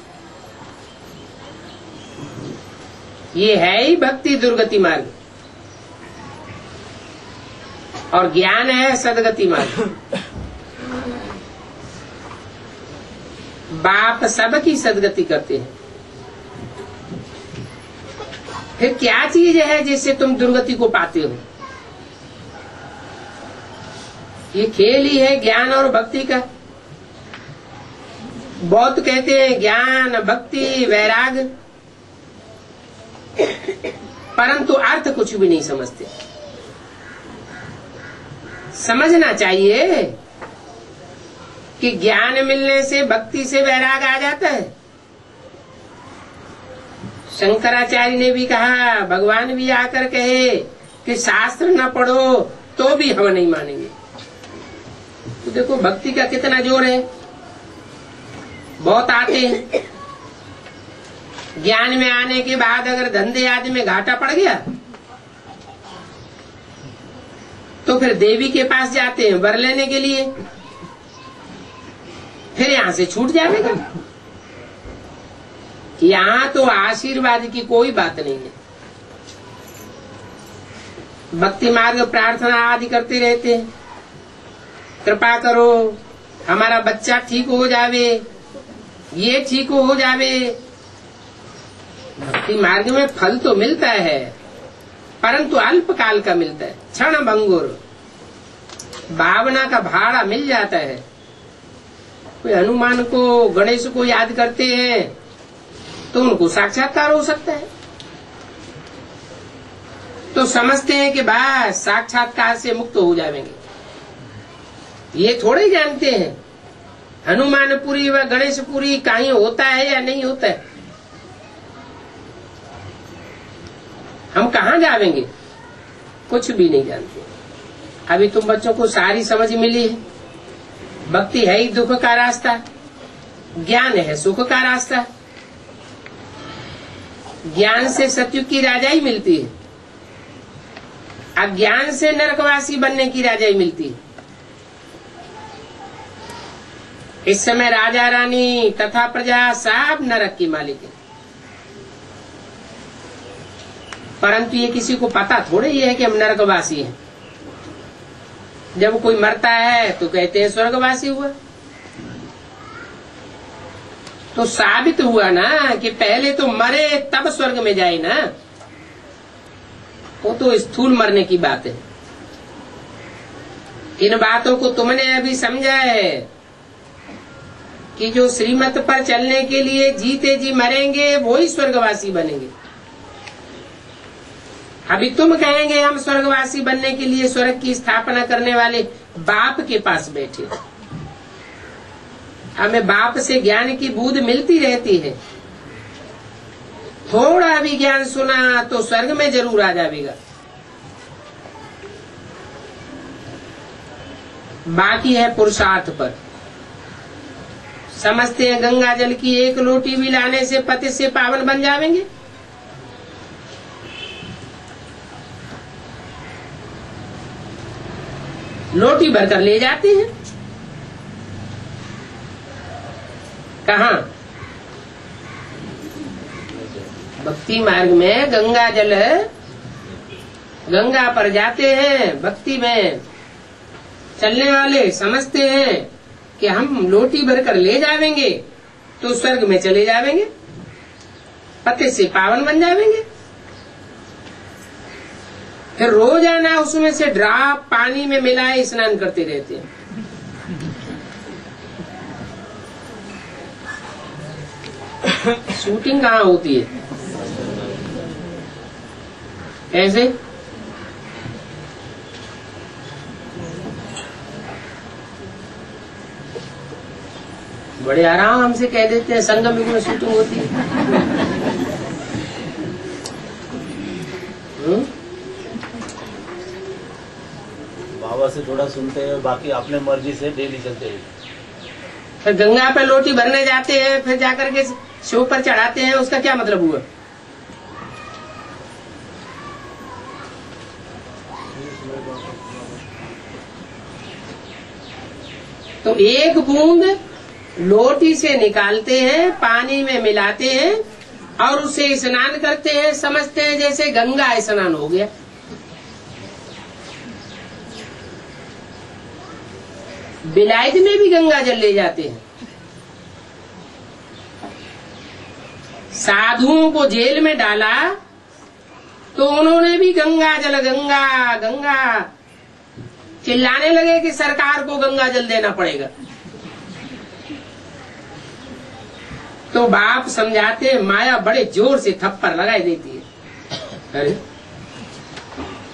ये है ही भक्ति दुर्गति मार्ग, और ज्ञान है सदगति मार्ग। बाप सबकी सदगति करते हैं। फिर क्या चीज है जिससे तुम दुर्गति को पाते हो? ये खेल ही है ज्ञान और भक्ति का। बहुत कहते हैं ज्ञान भक्ति वैराग, परंतु अर्थ कुछ भी नहीं समझते। समझना चाहिए कि ज्ञान मिलने से भक्ति से वैराग आ जाता है। शंकराचार्य ने भी कहा, भगवान भी आकर कहे कि शास्त्र न पढ़ो तो भी हम नहीं मानेंगे। तो देखो भक्ति का कितना जोर है। बहुत आते हैं, ज्ञान में आने के बाद अगर धंधे आदि में घाटा पड़ गया तो फिर देवी के पास जाते हैं वर लेने के लिए, फिर यहां से छूट जाएगा। यहां तो आशीर्वाद की कोई बात नहीं है। भक्ति मार्ग प्रार्थना आदि करते रहते हैं, कृपा करो हमारा बच्चा ठीक हो जावे, ये ठीक हो जावे। भक्ति मार्ग में फल तो मिलता है, परंतु अल्प काल का मिलता है, क्षण भंगुर। भावना का भाड़ा मिल जाता है। कोई हनुमान को गणेश को याद करते हैं तो उनको साक्षात्कार हो सकता है, तो समझते हैं कि बस साक्षात्कार से मुक्त हो जाएंगे। ये थोड़े जानते हैं हनुमानपुरी व गणेशपुरी कहीं होता है या नहीं होता है। हम कहाँ जावेंगे, कुछ भी नहीं जानते। अभी तुम बच्चों को सारी समझ मिली है। भक्ति है ही दुख का रास्ता, ज्ञान है सुख का रास्ता। ज्ञान से सतयुग की राजाई मिलती है, अज्ञान से नरकवासी बनने की राजाई मिलती है। इस समय राजा रानी तथा प्रजा सब नरक की मालिक है, परंतु ये किसी को पता थोड़े ही है कि हम नरकवासी हैं। जब कोई मरता है तो कहते हैं स्वर्गवासी हुआ। तो साबित हुआ ना कि पहले तो मरे तब स्वर्ग में जाए ना। वो तो स्थूल मरने की बात है। इन बातों को तुमने अभी समझा है कि जो श्रीमत पर चलने के लिए जीते जी मरेंगे वो ही स्वर्गवासी बनेंगे। अभी तुम कहेंगे हम स्वर्गवासी बनने के लिए स्वर्ग की स्थापना करने वाले बाप के पास बैठे। हमें बाप से ज्ञान की बूंद मिलती रहती है। थोड़ा भी ज्ञान सुना तो स्वर्ग में जरूर आ जाएगा। बाकी है पुरुषार्थ पर। समझते हैं गंगा जल की एक लोटी भी लाने से पति से पावन बन जाएंगे। लोटी भरकर ले जाते हैं। कहाँ? भक्ति मार्ग में गंगा जल है, गंगा पर जाते हैं। भक्ति में चलने वाले समझते हैं कि हम लोटी भरकर ले जावेंगे तो स्वर्ग में चले जावेंगे, पति से पावन बन जावेंगे। फिर रोजाना उसमें से ड्राप पानी में मिलाए स्नान करते रहते हैं। शूटिंग कहाँ होती है? ऐसे बड़े आराम से कह देते हैं संगम युग में शूटिंग होती है। बाबा से थोड़ा सुनते हैं, बाकी अपने मर्जी से डेली चलते हैं। फिर गंगा पे लोटी भरने जाते हैं, फिर जाकर के शिव पर चढ़ाते हैं, उसका क्या मतलब हुआ? तो एक बूंद लोटी से निकालते हैं, पानी में मिलाते हैं और उससे स्नान करते हैं, समझते हैं जैसे गंगा स्नान हो गया। बिलायत में भी गंगा जल ले जाते हैं। साधुओं को जेल में डाला तो उन्होंने भी गंगा जल गंगा गंगा चिल्लाने लगे कि सरकार को गंगा जल देना पड़ेगा। तो बाप समझाते हैं, माया बड़े जोर से थप्पड़ लगाई देती है। अरे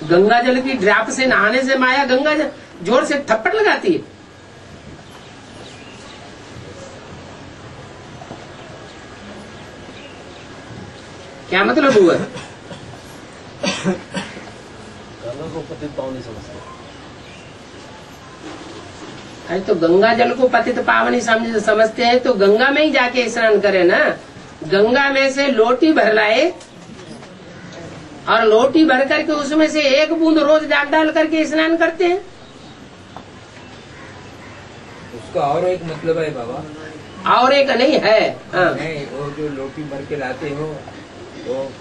गंगा जल की ड्राप से नहाने से माया गंगा जल जोर से थप्पड़ लगाती है? क्या मतलब हुआ? गंगा को पतित पावनी समझते। अरे तो गंगा जल को पतित पावनी समझते हैं तो गंगा में ही जाके स्नान करें ना। गंगा में से लोटी भर लाए और लोटी भर करके उसमें से एक बूंद रोज डाल करके स्नान करते हैं। उसका और एक मतलब है बाबा। और एक नहीं है। हाँ। नहीं, वो जो लोटी भर के लाते हो, वो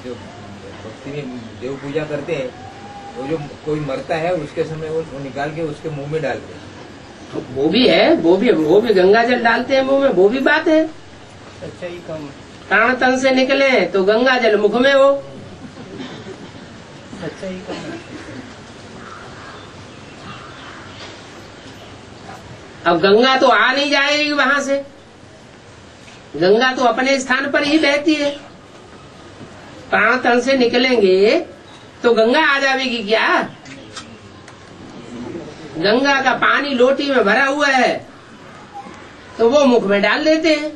जो भक्ति में देव पूजा करते हैं, वो जो कोई मरता है उसके समय वो निकाल के उसके मुंह में डालते हैं। वो भी है, वो भी गंगा जल डालते हैं मुंह में, वो भी बात है। अच्छा ही कम प्राण तन से निकले तो गंगा जल मुख में हो। अच्छा ही कम। अब गंगा तो आ नहीं जाएगी वहां से, गंगा तो अपने स्थान पर ही बहती है। प्राण तन से निकलेंगे तो गंगा आ जाएगी क्या? गंगा का पानी लोटी में भरा हुआ है तो वो मुख में डाल देते हैं।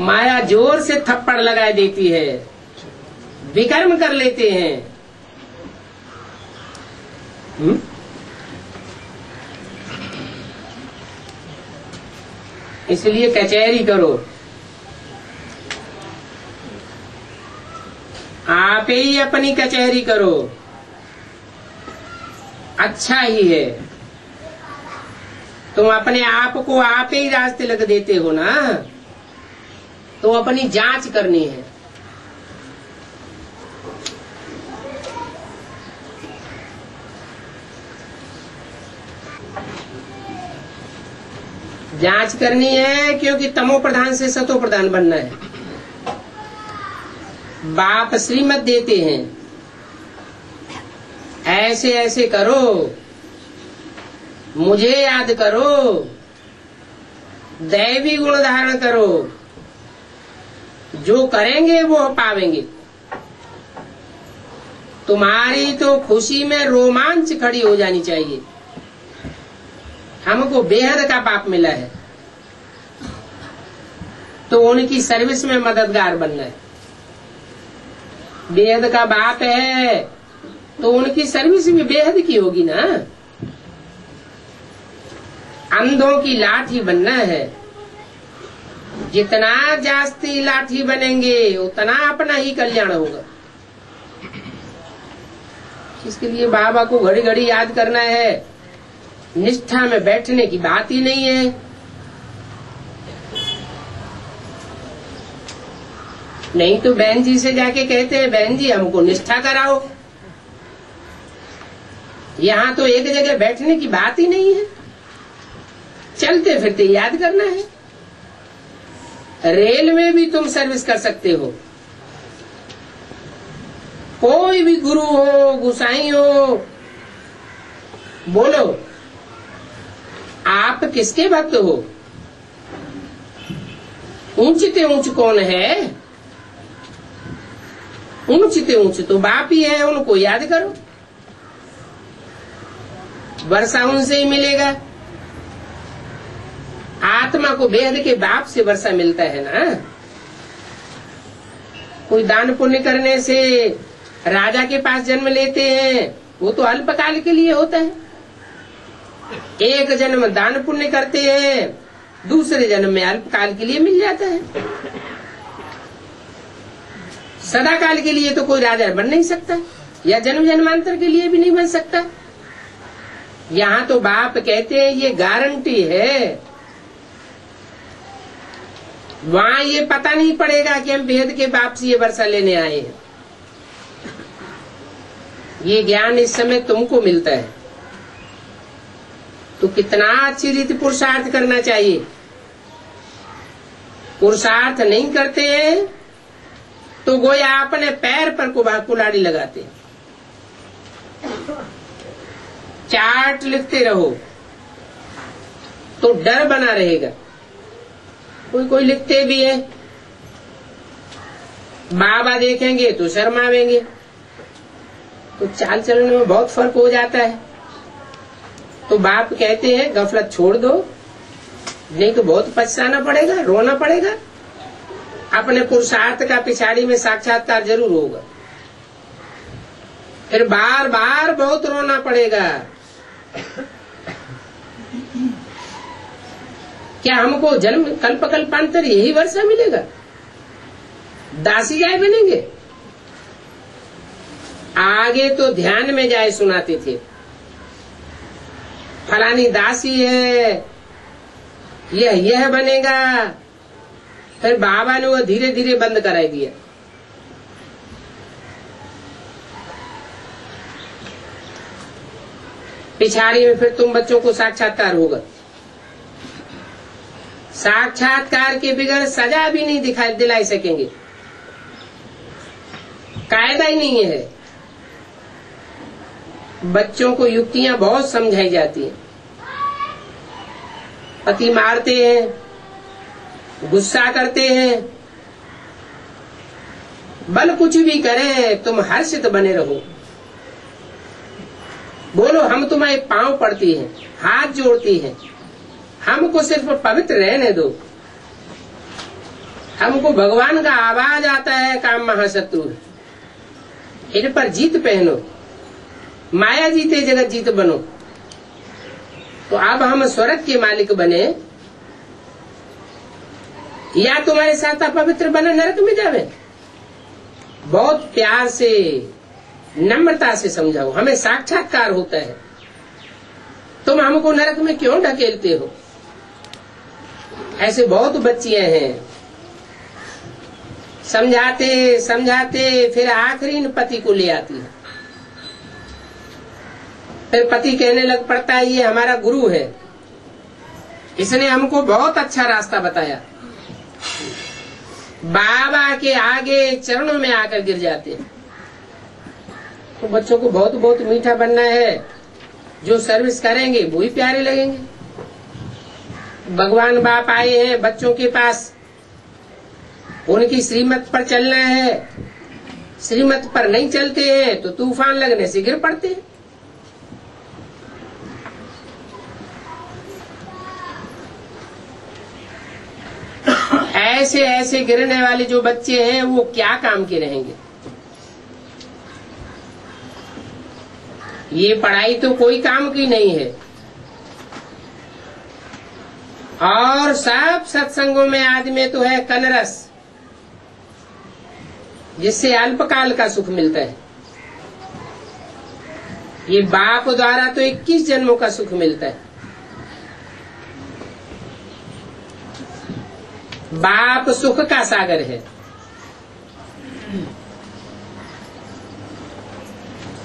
माया जोर से थप्पड़ लगा देती है, विकर्म कर लेते हैं। इसलिए कचहरी करो, आप ही अपनी कचहरी करो, अच्छा ही है। तुम अपने आप को आप ही रास्ते लग देते हो ना, तो अपनी जांच करनी है। जांच करनी है क्योंकि तमो प्रधान से सतो प्रधान बनना है। बाप श्रीमत देते हैं, ऐसे ऐसे करो, मुझे याद करो, दैवी गुण धारण करो, जो करेंगे वो पावेंगे। तुम्हारी तो खुशी में रोमांच खड़ी हो जानी चाहिए। हमको बेहद का पाप मिला है तो उनकी सर्विस में मददगार बनना है। बेहद का बाप है तो उनकी सर्विस भी बेहद की होगी ना। अंधों की लाठी बनना है, जितना जास्ती लाठी बनेंगे उतना अपना ही कल्याण होगा। इसके लिए बाबा को घड़ी घड़ी याद करना है। निष्ठा में बैठने की बात ही नहीं है। नहीं तो बहन जी से जाके कहते हैं, बहन जी हमको निष्ठा कराओ। यहाँ तो एक जगह बैठने की बात ही नहीं है, चलते फिरते याद करना है। रेल में भी तुम सर्विस कर सकते हो। कोई भी गुरु हो, गुसाई हो, बोलो आप किसके भक्त हो? ऊंचते ऊंच कौन है? ऊंचते ऊंच तो बाप ही है, उनको याद करो। वर्षा उनसे ही मिलेगा। आत्मा को बेहद के बाप से वर्षा मिलता है ना। कोई दान पुण्य करने से राजा के पास जन्म लेते हैं, वो तो अल्पकाल के लिए होता है। एक जन्म दान पुण्य करते हैं, दूसरे जन्म में अल्पकाल के लिए मिल जाता है। सदा काल के लिए तो कोई राजा बन नहीं सकता, या जन्म जन्मांतर के लिए भी नहीं बन सकता। यहाँ तो बाप कहते हैं ये गारंटी है। वहां ये पता नहीं पड़ेगा कि हम बेहद के बाप से ये वर्षा लेने आए हैं। ये ज्ञान इस समय तुमको मिलता है, तो कितना अच्छी रीति पुरुषार्थ करना चाहिए। पुरुषार्थ नहीं करते हैं तो गोया अपने पैर पर कुल्हाड़ी लगाते हैं। चार्ट लिखते रहो तो डर बना रहेगा। कोई लिखते भी है, बाबा देखेंगे तो शर्मावेंगे, तो चाल चलन में बहुत फर्क हो जाता है। तो बाप कहते हैं गफलत छोड़ दो, नहीं तो बहुत पछताना पड़ेगा, रोना पड़ेगा। अपने पुरुषार्थ का पिछाड़ी में साक्षात्कार जरूर होगा, फिर बार बार बहुत रोना पड़ेगा। क्या हमको जन्म कल्प कल्पांतर यही वर्षा मिलेगा? दासी जाए बनेंगे? आगे तो ध्यान में जाए सुनाते थे, फलानी दासी है, यह बनेगा। फिर बाबा ने वो धीरे धीरे बंद करा दिया। पिछाड़ी में फिर तुम बच्चों को साक्षात्कार होगा। साक्षात्कार के बगैर सजा भी नहीं दिलाई सकेंगे, कायदा ही नहीं है। बच्चों को युक्तियां बहुत समझाई जाती हैं। पति मारते हैं, गुस्सा करते हैं, बल कुछ भी करें तुम हर्षित बने रहो। बोलो हम तुम्हारे पांव पड़ती हैं, हाथ जोड़ती हैं, हमको सिर्फ पवित्र रहने दो। हमको भगवान का आवाज आता है, काम महाशत्रु है, इन पर जीत पहनो, माया जीते जगत जीत बनो। तो अब हम स्वर्ग के मालिक बने, या तुम्हारे साथ अपवित्र बने नरक में जावे। बहुत प्यार से नम्रता से समझाओ, हमें साक्षात्कार होता है। तुम हमको नरक में क्यों ढकेलते हो? ऐसे बहुत बच्चियां हैं, समझाते समझाते फिर आखिरी पति को ले आती है। फिर पति कहने लग पड़ता है ये हमारा गुरु है, इसने हमको बहुत अच्छा रास्ता बताया। बाबा के आगे चरणों में आकर गिर जाते हैं। तो बच्चों को बहुत बहुत मीठा बनना है, जो सर्विस करेंगे वो ही प्यारे लगेंगे। भगवान बाप आए हैं बच्चों के पास, उनकी श्रीमत पर चलना है। श्रीमत पर नहीं चलते हैं तो तूफान लगने से गिर पड़ते हैं। ऐसे ऐसे गिरने वाले जो बच्चे हैं वो क्या काम के रहेंगे? ये पढ़ाई तो कोई काम की नहीं है। और सब सत्संगों में आदमी तो है कनरस, जिससे अल्पकाल का सुख मिलता है। ये बाप द्वारा तो 21 जन्मों का सुख मिलता है। बाप सुख का सागर है।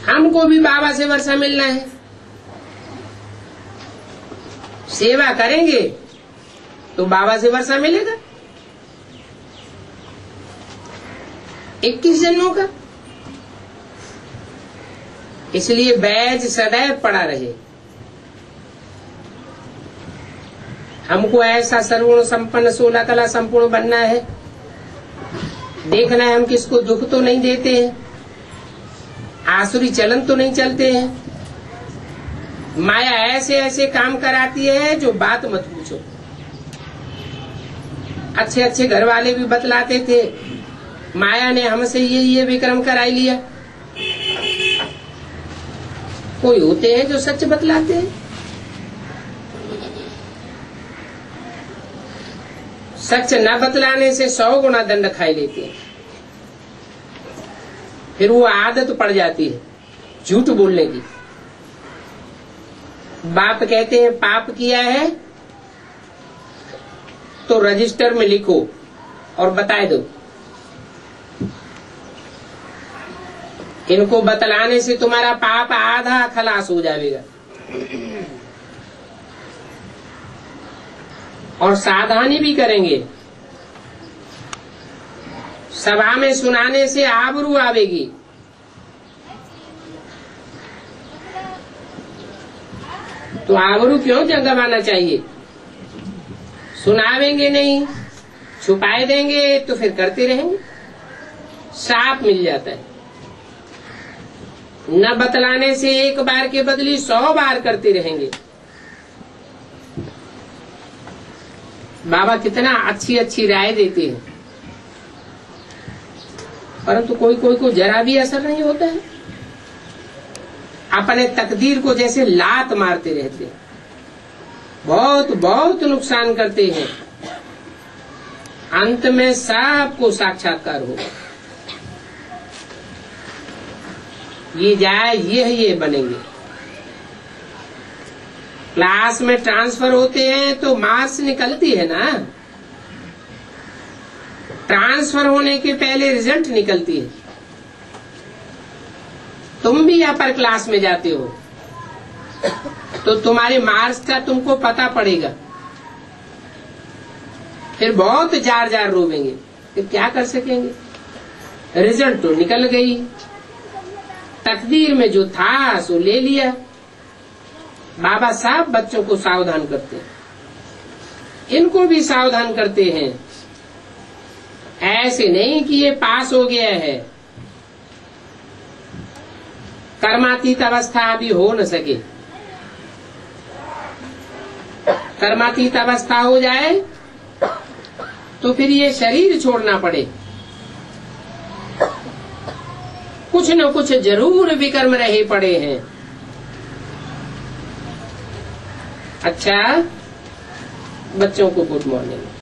हमको भी बाबा से वर्षा मिलना है। सेवा करेंगे तो बाबा से वर्षा मिलेगा। 21 जन्मों का। इसलिए बैज सदैव पड़ा रहे। हमको ऐसा सर्वगुण संपन्न 16 कला संपूर्ण बनना है। देखना है हम किसको दुख तो नहीं देते हैं, आसुरी चलन तो नहीं चलते हैं। माया ऐसे ऐसे काम कराती है जो बात मत पूछो। अच्छे अच्छे घर वाले भी बतलाते थे, माया ने हमसे ये विक्रम कराई लिया। कोई होते हैं जो सच बतलाते हैं। सच न बतलाने से 100 गुना दंड खाई लेते हैं। फिर वो आदत पड़ जाती है झूठ बोलने की। बाप कहते हैं पाप किया है तो रजिस्टर में लिखो और बताए दो। इनको बतलाने से तुम्हारा पाप आधा खलास हो जाएगा। और सावधानी भी करेंगे। सभा में सुनाने से आबरू आवेगी। तो आबरू क्यों गंवाना चाहिए? सुनावेंगे नहीं, छुपाए देंगे तो फिर करते रहेंगे। साफ मिल जाता है। न बतलाने से एक बार के बदले 100 बार करते रहेंगे। बाबा कितना अच्छी अच्छी राय देते हैं, परंतु कोई कोई को जरा भी असर नहीं होता है। अपने तकदीर को जैसे लात मारते रहते हैं, बहुत बहुत नुकसान करते हैं। अंत में सबको साक्षात्कार होगा। ये जाए ये बनेंगे। क्लास में ट्रांसफर होते हैं तो मार्क्स निकलती है ना। ट्रांसफर होने के पहले रिजल्ट निकलती है। तुम भी अपर क्लास में जाते हो तो तुम्हारे मार्क्स का तुमको पता पड़ेगा। फिर बहुत जार जार रोवेंगे, फिर क्या कर सकेंगे। रिजल्ट तो निकल गई, तकदीर में जो था सो ले लिया। बाबा साहब बच्चों को सावधान करते हैं, इनको भी सावधान करते हैं। ऐसे नहीं कि ये पास हो गया है। कर्मातीत अवस्था अभी हो न सके। कर्मातीत अवस्था हो जाए तो फिर ये शरीर छोड़ना पड़े। कुछ न कुछ जरूर विकर्म रहे पड़े हैं। अच्छा, बच्चों को गुड मॉर्निंग।